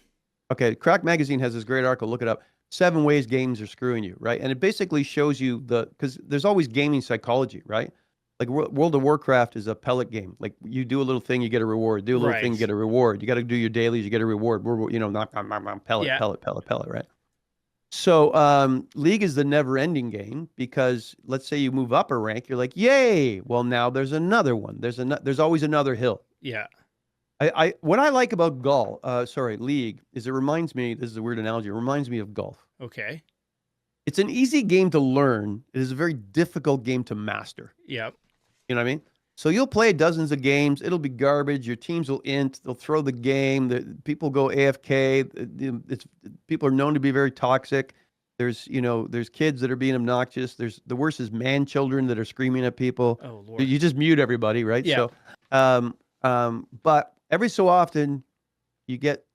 Okay, Crack Magazine has this great article. Look it up. 7 ways games are screwing you, right? And it basically shows you because there's always gaming psychology, right? Like World of Warcraft is a pellet game. Like you do a little thing, you get a reward. Do a little thing, you get a reward. You got to do your dailies, you get a reward. Not pellet, right? So League is the never-ending game because let's say you move up a rank, you're like, yay! Well, now there's another one. There's always another hill.
Yeah.
What I like about League is it reminds me, this is a weird analogy, it reminds me of golf.
Okay.
It's an easy game to learn. It is a very difficult game to master.
Yep.
You know what I mean? So you'll play dozens of games. It'll be garbage. Your teams will int. They'll throw the game. People go AFK. People are known to be very toxic. There's kids that are being obnoxious. The worst is man children that are screaming at people.
Oh Lord.
You just mute everybody, right?
Yeah.
So, but every so often you get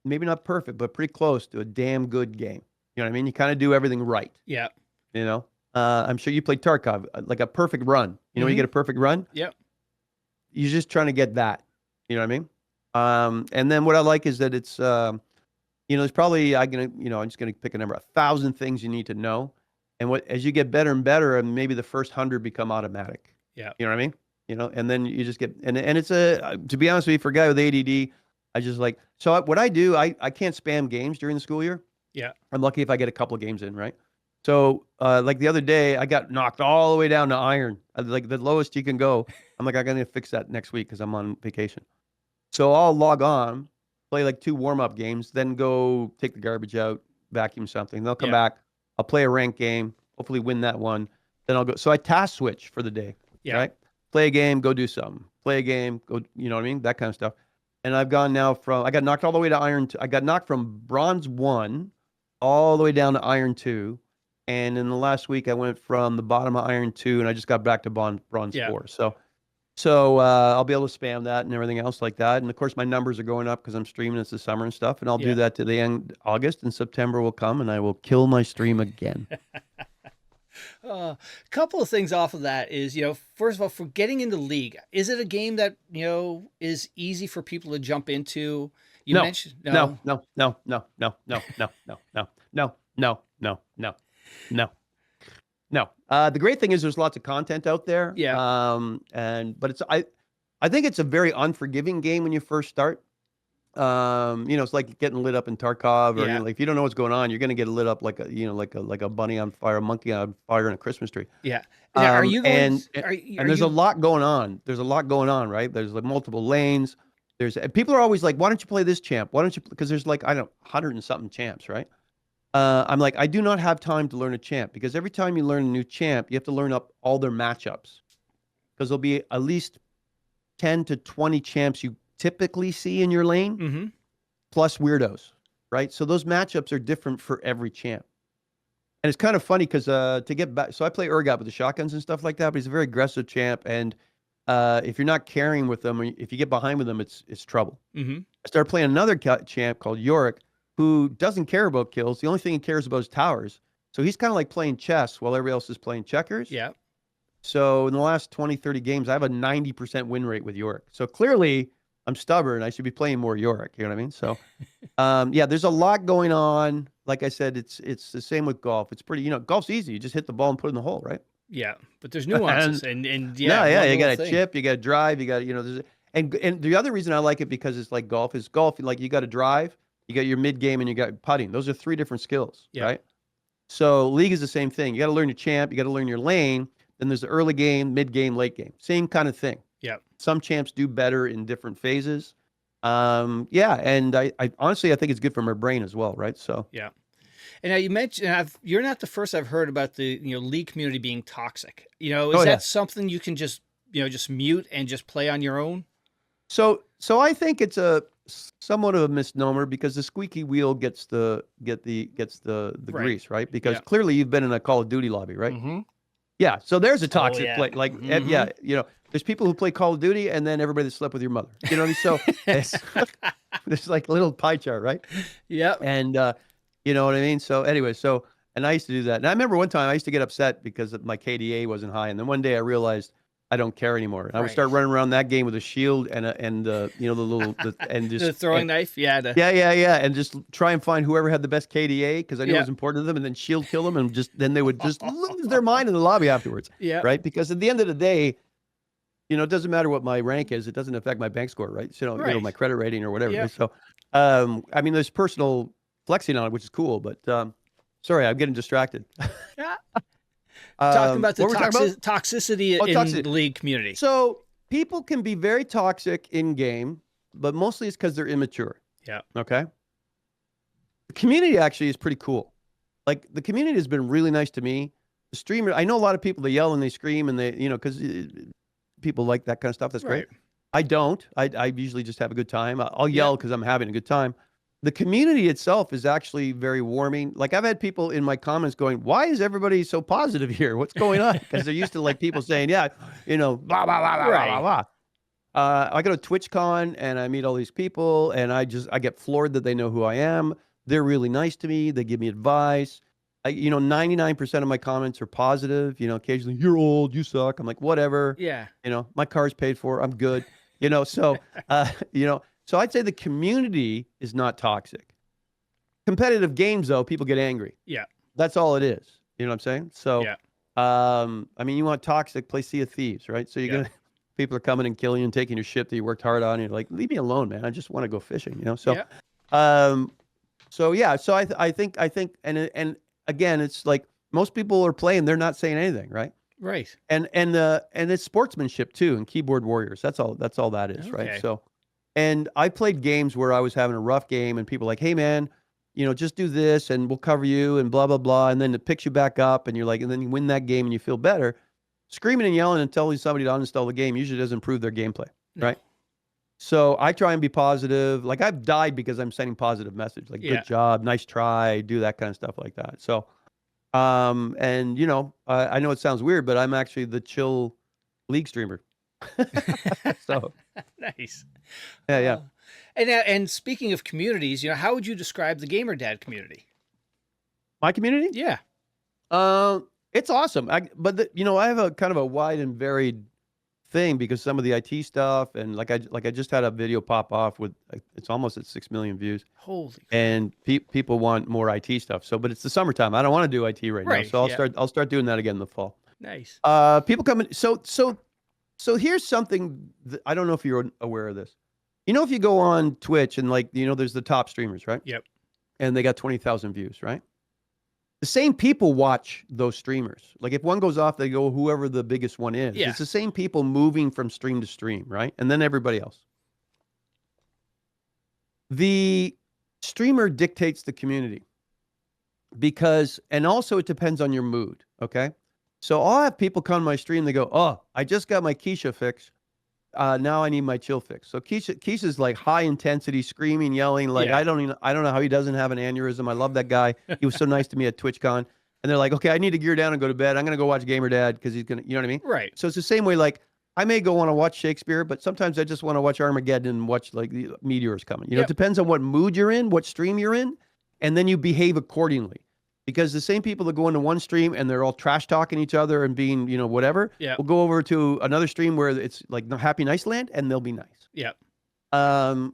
maybe not perfect, but pretty close to a damn good game. You know what I mean? You kind of do everything right.
Yeah.
I'm sure you played Tarkov, like a perfect run. You get a perfect run?
Yep.
You're just trying to get that. You know what I mean? And then what I like is that it's, there's probably, I'm just going to pick a number, 1,000 things you need to know. And as you get better and better, and maybe the first 100 become automatic.
Yeah.
You know what I mean? And then you just get, and it's to be honest with you, for a guy with ADD, what I do, I can't spam games during the school year.
Yeah.
I'm lucky if I get a couple of games in, right? So, like the other day, I got knocked all the way down to iron, like the lowest you can go. I'm like, I'm going to fix that next week because I'm on vacation. So I'll log on, play like 2 warm-up games, then go take the garbage out, vacuum something. They'll come back. I'll play a ranked game, hopefully win that one. Then I'll go. So I task switch for the day, right? Play a game, go do something. Play a game, go, you know what I mean? That kind of stuff. And I've gone now I got knocked all the way to iron 2. I got knocked from bronze 1 all the way down to iron 2. And in the last week, I went from the bottom of iron 2, and I just got back to bronze 4. So I'll be able to spam that and everything else like that. And of course, my numbers are going up because I'm streaming. It's the summer and stuff. And I'll do that to the end of August, and September will come, and I will kill my stream again.
A couple of things off of that is, first of all, for getting into League, is it a game that, is easy for people to jump into? You mentioned
No. The great thing is there's lots of content out there.
Yeah.
But I think it's a very unforgiving game when you first start. It's like getting lit up in Tarkov, or if you don't know what's going on, you're going to get lit up like a bunny on fire, a monkey on fire in a Christmas tree.
Yeah. Now, are you going?
And there's a lot going on. There's a lot going on, right? There's like multiple lanes. People are always like, why don't you play this champ? Why don't you? Because there's like 100 and something champs, right? I'm like, I do not have time to learn a champ, because every time you learn a new champ, you have to learn up all their matchups, because there'll be at least 10 to 20 champs you typically see in your lane, plus weirdos, right? So those matchups are different for every champ. And it's kind of funny because to get back, so I play Urgot with the shotguns and stuff like that, but he's a very aggressive champ. And if you're not carrying with them, or if you get behind with them, it's trouble. I started playing another champ called Yorick, who doesn't care about kills. The only thing he cares about is towers. So he's kind of like playing chess while everybody else is playing checkers.
Yeah.
So in the last 20, 30 games, I have a 90% win rate with Yorick. So clearly I'm stubborn. I should be playing more Yorick. You know what I mean? So, there's a lot going on. Like I said, it's the same with golf. It's pretty, golf's easy. You just hit the ball and put it in the hole, right?
Yeah. But there's nuances and
you got to chip, you got to drive, you got to, and the other reason I like it, because it's like golf, like you got to drive, you got your mid game, and you got putting. Those are 3 different skills, right? So League is the same thing. You got to learn your champ, you got to learn your lane. Then there's the early game, mid game, late game. Same kind of thing.
Yeah.
Some champs do better in different phases. And I honestly, I think it's good for my brain as well, right? So
yeah. And now you mentioned, you're not the first I've heard about the League community being toxic. Is that something you can just just mute and just play on your own?
So I think it's somewhat of a misnomer because the squeaky wheel gets the
Right.
grease, right? Because
Yeah.
clearly you've been in a Call of Duty lobby, right?
Mm-hmm.
Yeah. So there's a
Oh,
toxic
yeah.
play. Like,
Mm-hmm.
yeah, there's people who play Call of Duty and then everybody that slept with your mother. You know what I mean? So it's there's like a little pie chart, right?
Yep.
And you know what I mean? So anyway, and I used to do that. And I remember one time I used to get upset because my KDA wasn't high. And then one day I realized I don't care anymore. And I would start
Right.
running around that game with a shield and and
The
just
throwing knife. Yeah.
yeah, and just try and find whoever had the best KDA because I knew it
Yeah.
was important to them, and then shield kill them, and then they would just lose their mind in the lobby afterwards,
Yeah.
right? Because at the end of the day, it doesn't matter what my rank is; it doesn't affect my bank score, right? So
Right.
my credit rating or whatever.
Yep.
Right? So, I mean, there's personal flexing on it, which is cool, but sorry, I'm getting distracted.
Yeah. Talking about the
what were we talking about?
toxicity in
Toxicity.
the league community.
So people can be very toxic in game, but mostly it's because they're immature.
Yeah.
Okay. The community actually is pretty cool. Like the community has been really nice to me. The streamer, I know a lot of people, they yell and they scream and they, because people like that kind of stuff. That's great.
Right.
I don't. I usually just have a good time. I'll yell because I'm having a good time. The community itself is actually very warming. Like I've had people in my comments going, "Why is everybody so positive here? What's going on?" Because they're used to like people saying, "Yeah, blah blah blah blah
Right.
blah blah." I go to TwitchCon and I meet all these people, and I get floored that they know who I am. They're really nice to me. They give me advice. 99% of my comments are positive. Occasionally, "You're old, you suck." I'm like, whatever.
Yeah.
My car's paid for. I'm good. So so I'd say the community is not toxic. Competitive games, though, people get angry.
Yeah.
That's all it is. You know what I'm saying? So,
Yeah.
I mean, you want toxic, play Sea of Thieves, right? So people are coming and killing you and taking your shit that you worked hard on. And you're like, leave me alone, man. I just want to go fishing, So, yeah. So I think, and again, it's like most people are playing, they're not saying anything, right?
Right.
And it's sportsmanship too, and keyboard warriors. That's all that is,
Okay.
right? So, and I played games where I was having a rough game, and people were like, "Hey, man, just do this, and we'll cover you, and blah blah blah," and then it picks you back up, and you're like, and then you win that game, and you feel better. Screaming and yelling and telling somebody to uninstall the game usually doesn't improve their gameplay, right? So I try and be positive. Like I've died because I'm sending positive message, like "good job, nice try," do that kind of stuff like that. So, and I know it sounds weird, but I'm actually the chill league streamer. So
nice.
Yeah.
And speaking of communities, how would you describe the GamerDad community?
My community?
Yeah.
It's awesome. I have a kind of a wide and varied thing because some of the IT stuff and like I just had a video pop off with it's almost at 6 million views.
Holy crap.
And people want more IT stuff. So, but it's the summertime. I don't want to do IT right now. So I'll start doing that again in the fall.
Nice.
People come in. So here's something that, I don't know if you're aware of this. If you go on Twitch and there's the top streamers, right?
Yep.
And they got 20,000 views, right? The same people watch those streamers. Like if one goes off, they go whoever the biggest one is.
Yeah.
It's the same people moving from stream to stream, right? And then everybody else. The streamer dictates the community and also it depends on your mood, okay? So I'll have people come to my stream, they go, "Oh, I just got my Keisha fix. Now I need my chill fix." So Keisha's like high intensity, screaming, yelling. Like I don't know how he doesn't have an aneurysm. I love that guy. He was so nice to me at TwitchCon. And they're like, "Okay, I need to gear down and go to bed. I'm gonna go watch GamerDad because he's gonna," you know what I mean?
Right.
So it's the same way. Like I may go want to watch Shakespeare, but sometimes I just want to watch Armageddon and watch like the meteors coming. It depends on what mood you're in, what stream you're in, and then you behave accordingly. Because the same people that go into one stream and they're all trash talking each other and being, whatever, will go over to another stream where it's like Happy Nice Land and they'll be nice.
Yep.
And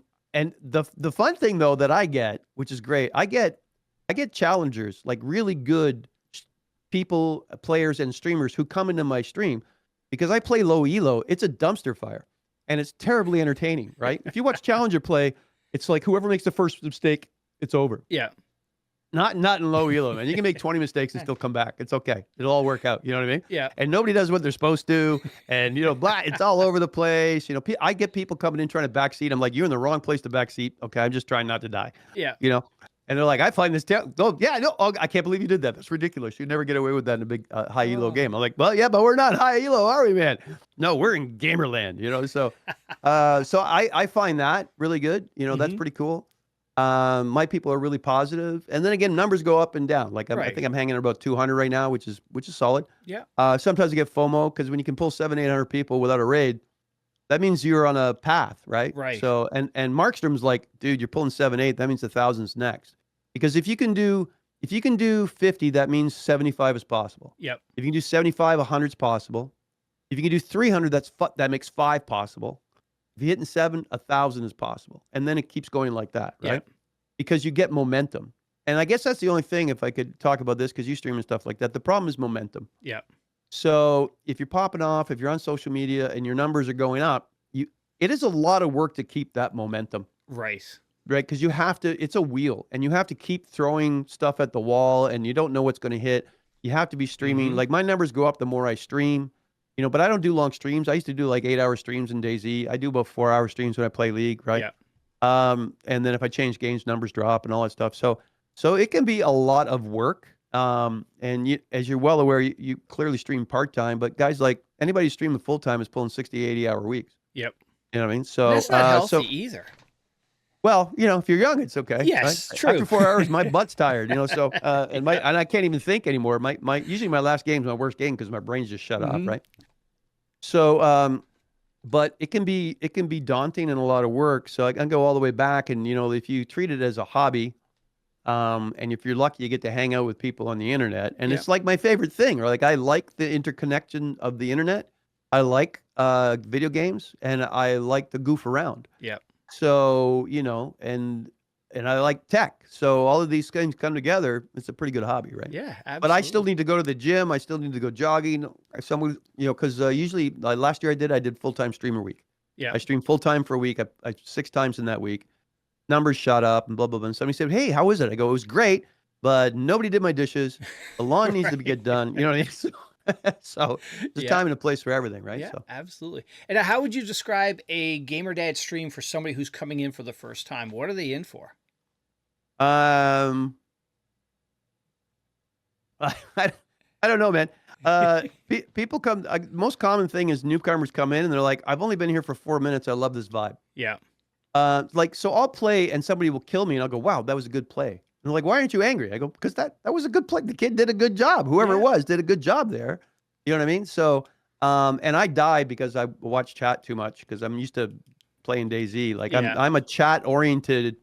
the fun thing though that I get, which is great, I get challengers, like really good people, players and streamers who come into my stream because I play low elo. It's a dumpster fire and it's terribly entertaining, right? If you watch challenger play, it's like whoever makes the first mistake, it's over.
Yeah.
Not in low elo, man. You can make 20 mistakes and still come back. It's okay. It'll all work out. You know what I mean?
Yeah.
And nobody does what they're supposed to. And, it's all over the place. I get people coming in trying to backseat. I'm like, you're in the wrong place to backseat. Okay. I'm just trying not to die.
Yeah.
And they're like, I find this oh yeah, no, oh, I can't believe you did that. That's ridiculous. You'd never get away with that in a big high elo game. I'm like, well, yeah, but we're not high elo, are we, man? No, we're in Gamerland, you know. So, so I find that really good. You know, that's pretty cool. My people are really positive, and then again, numbers go up and down. Like I think I'm hanging at about 200 right now, which is solid.
Yeah.
Sometimes I get FOMO because when you can pull 700-800 people without a raid, that means you're on a path, right?
Right.
So and Markstrom's like, dude, you're pulling 7-8. That means 1,000's next. Because if you can do 50, that means 75 is possible.
Yep.
If you can do 75, 100 is possible. If you can do 300, that makes 5 possible. If you're hitting 7, 1,000 is possible. And then it keeps going like that, right?
Yep.
Because you get momentum. And I guess that's the only thing, if I could talk about this, because you stream and stuff like that, the problem is momentum.
Yep.
So if you're popping off, if you're on social media and your numbers are going up, it is a lot of work to keep that momentum.
Right.
Right. Because you have to, it's a wheel and you have to keep throwing stuff at the wall and you don't know what's going to hit. You have to be streaming. Like my numbers go up the more I stream, you know, but I don't do long streams. I used to do like 8-hour streams in Dayz. I do about 4-hour streams when I play League. Right.
Yeah.
And then if I change games, numbers drop and all that stuff. So it can be a lot of work. And as you're well aware, you clearly stream part-time, but guys, like anybody streaming full-time is pulling 60, 80-hour weeks.
Yep.
You know what I mean? So
that's not healthy either.
Well, you know, if you're young, it's okay.
Yes,
right?
true.
After 4 hours, my butt's tired, you know. So and I can't even think anymore. Usually my last game's my worst game because my brain's just shut off, right? So but it can be daunting and a lot of work. So I can go all the way back, and you know, if you treat it as a hobby, and if you're lucky, you get to hang out with people on the internet, and it's like my favorite thing. Or like I like the interconnection of the internet. I like video games, and I like to goof around.
Yep.
So, you know, and I like tech. So all of these things come together. It's a pretty good hobby, right?
Yeah, absolutely.
But I still need to go to the gym. I still need to go jogging. Someone, you know, because usually last year I did full-time streamer week.
Yeah.
I streamed full-time for a week. I 6 times in that week. Numbers shot up and blah, blah, blah. And somebody said, hey, how was it? I go, it was great, but nobody did my dishes. The lawn needs to get done. You know what I mean? So there's a time and a place for everything, right?
Yeah,
so.
Absolutely. And how would you describe a GamerDad stream for somebody who's coming in for the first time? What are they in for?
I don't know, man. People come. Most common thing is newcomers come in and they're like, "I've only been here for 4 minutes. I love this vibe."
Yeah.
Like so, I'll play and somebody will kill me, and I'll go, "Wow, that was a good play." And they're like, "Why aren't you angry?" I go, "Because that was a good play. The kid did a good job. Whoever it was did a good job there." You know what I mean? So, and I die because I watch chat too much because I'm used to playing Dayz. Like I'm a chat oriented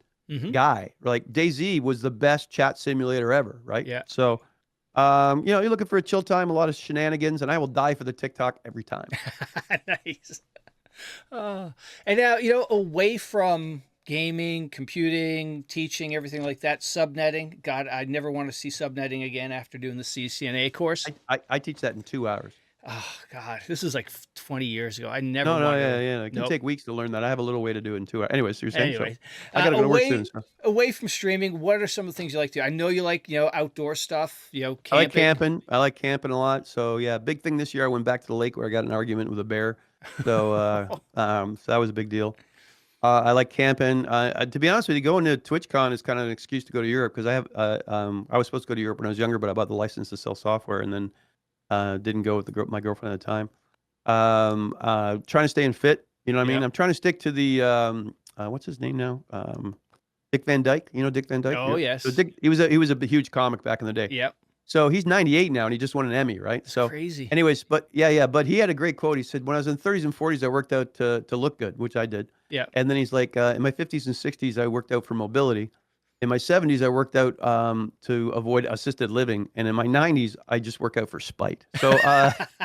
guy. Like Dayz was the best chat simulator ever, right?
Yeah.
So, you know, you're looking for a chill time, a lot of shenanigans, and I will die for the TikTok every time.
Nice. And now, you know, away from gaming, computing, teaching, everything like that, subnetting. God, I never want to see subnetting again after doing the CCNA course.
I teach that in 2 hours.
Oh God, this is like 20 years ago. I never.
Yeah. It can take weeks to learn that. I have a little way to do it in 2 hours. Anyways, so you're saying.
Anyways,
so I gotta go to work soon. So.
Away from streaming, what are some of the things you like to do? I know you like, you know, outdoor stuff. You know, camping.
I like camping. I like camping a lot. So yeah, big thing this year. I went back to the lake where I got in an argument with a bear. So so that was a big deal. I like camping. To be honest with you, going to TwitchCon is kind of an excuse to go to Europe because I have. I was supposed to go to Europe when I was younger, but I bought the license to sell software and then didn't go with my girlfriend at the time. Trying to stay in fit. You know what I mean? I'm trying to stick to the what's his name now? Dick Van Dyke. You know Dick Van Dyke?
Oh yes.
So Dick, he was a huge comic back in the day.
Yep.
So he's 98 now, and he just won an Emmy, right?
That's
so
crazy.
Anyways, but but he had a great quote. He said, "When I was in 30s and 40s, I worked out to look good," which I did.
Yeah.
And then he's like, "In my 50s and 60s, I worked out for mobility. In my 70s, I worked out to avoid assisted living, and in my 90s, I just work out for spite." So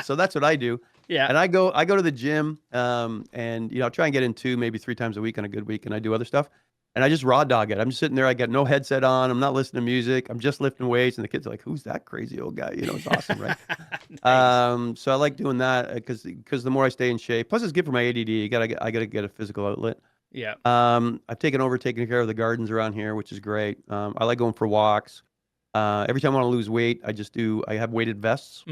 so that's what I do.
Yeah.
And I go to the gym, and you know, try and get in 2, maybe 3 times a week on a good week, and I do other stuff. And I just raw dog it. I'm just sitting there. I got no headset on. I'm not listening to music. I'm just lifting weights. And the kids are like, "Who's that crazy old guy?" You know, it's awesome, right? Nice. So I like doing that because the more I stay in shape, plus it's good for my ADD. I gotta get a physical outlet.
Yeah.
I've taking care of the gardens around here, which is great. I like going for walks. Every time I want to lose weight, I have weighted vests.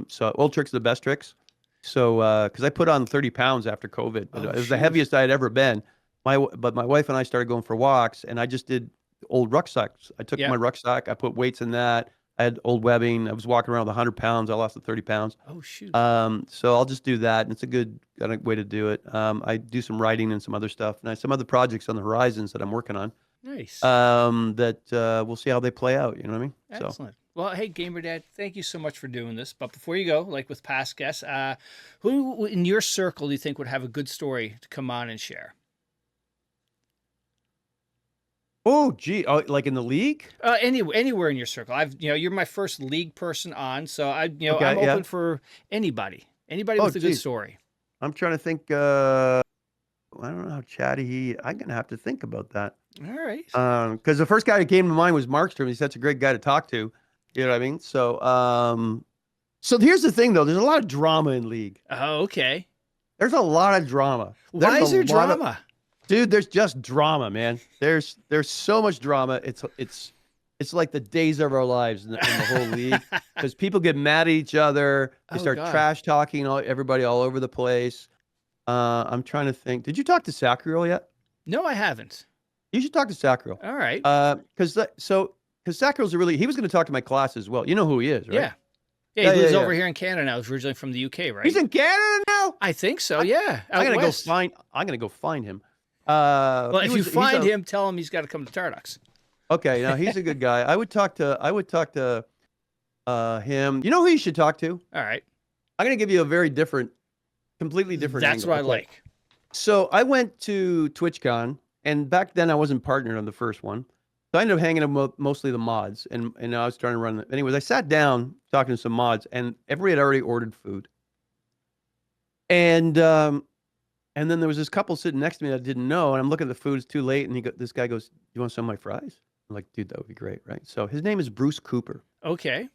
So old tricks are the best tricks. So, cause I put on 30 pounds after COVID, but it was the heaviest I had ever been. But my wife and I started going for walks, and I just did old rucksacks. I took
Yeah.
my rucksack, I put weights in that. I had old webbing. I was walking around with 100 pounds. I lost the 30 pounds.
Oh shoot.
So I'll just do that, and it's a good kind of way to do it. I do some writing and some other stuff, and I have some other projects on the horizons that I'm working on.
Nice.
We'll see how they play out. You know what I mean?
Excellent. Well, hey, GamerDad, thank you so much for doing this. But before you go, like with past guests, who in your circle do you think would have a good story to come on and share?
Oh, gee, like in the league?
Anywhere in your circle. You're my first league person on, so
Okay,
I'm
yeah.
open for anybody
Oh,
with a good
geez.
story.
I'm trying to think. I don't know how chatty I'm gonna have to think about that.
All right.
Because the first guy that came to mind was Markstrom. He's such a great guy to talk to. You know what I mean? So here's the thing, though. There's a lot of drama in league.
Oh, okay.
There's a lot of drama.
Why is there drama?
Dude, there's just drama, man. There's so much drama. It's like the days of our lives in the whole league, because people get mad at each other. They start trash talking everybody all over the place. I'm trying to think. Did you talk to Sacrial yet?
No, I haven't.
You should talk to Sacrial.
All right.
Because Sacrial's he was going to talk to my class as well. You know who he is, right?
Yeah. Yeah, he lives over here in Canada now. He's originally from the UK, right?
He's in Canada now?
I think so, yeah.
I'm gonna go find him.
Well, if you find him, tell him he's got to come to Tarducks.
Okay, now he's a good guy. I would talk to him. You know who you should talk to?
All right.
I'm gonna give you a completely different
That's
angle.
what I like.
So I went to TwitchCon, and back then I wasn't partnered on the first one. So I ended up hanging out mostly the mods, and I was trying to run. Anyways, I sat down talking to some mods, and everybody had already ordered food. And then there was this couple sitting next to me that I didn't know, and I'm looking at the food. It's too late, and this guy goes, "Do you want some of my fries?" I'm like, "Dude, that would be great, right?" So his name is Bruce Cooper.
Okay.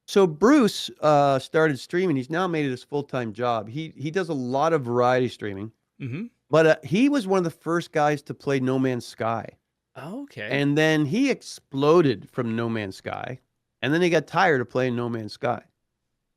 So Bruce started streaming. He's now made it his full-time job. He does a lot of variety streaming, but he was one of the first guys to play No Man's Sky.
Oh, okay.
And then he exploded from No Man's Sky, and then he got tired of playing No Man's Sky.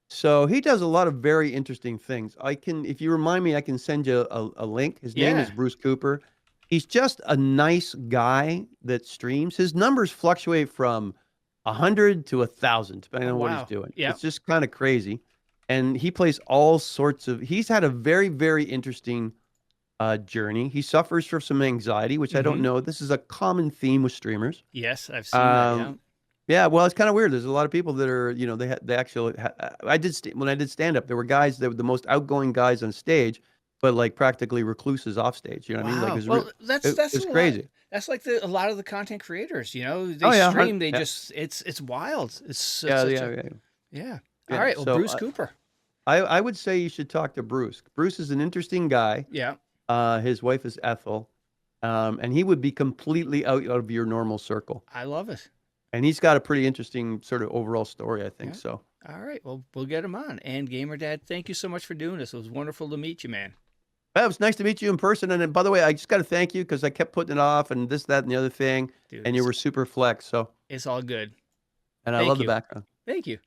So he does a lot of very interesting things. If you remind me, I can send you a link. His name is Bruce Cooper. He's just a nice guy that streams. His numbers fluctuate from 100 to 1,000, depending on what he's doing.
Yep.
It's just kind of crazy. And he plays all sorts of, he's had a very, very interesting journey. He suffers from some anxiety, which I don't know. This is a common theme with streamers.
Yes, I've seen that. Yeah.
Yeah, well, it's kind of weird. There's a lot of people that are, they actually. When I did stand up, there were guys that were the most outgoing guys on stage, but like practically recluses off stage. You know what I mean? Like,
that's
crazy.
That's like a lot of the content creators. They stream. They just it's wild. It's yeah. All right. Well, so, Bruce Cooper.
I would say you should talk to Bruce. Bruce is an interesting guy.
Yeah.
His wife is Ethel, and he would be completely out of your normal circle.
I love it.
And he's got a pretty interesting sort of overall story, I think. So.
All right. Well, we'll get him on. And GamerDad, thank you so much for doing this. It was wonderful to meet you, man.
Well, it was nice to meet you in person. And then, by the way, I just got to thank you because I kept putting it off and this, that, and the other thing. Dude, and you were super flex. So
it's all good.
And I love the background.
Thank you.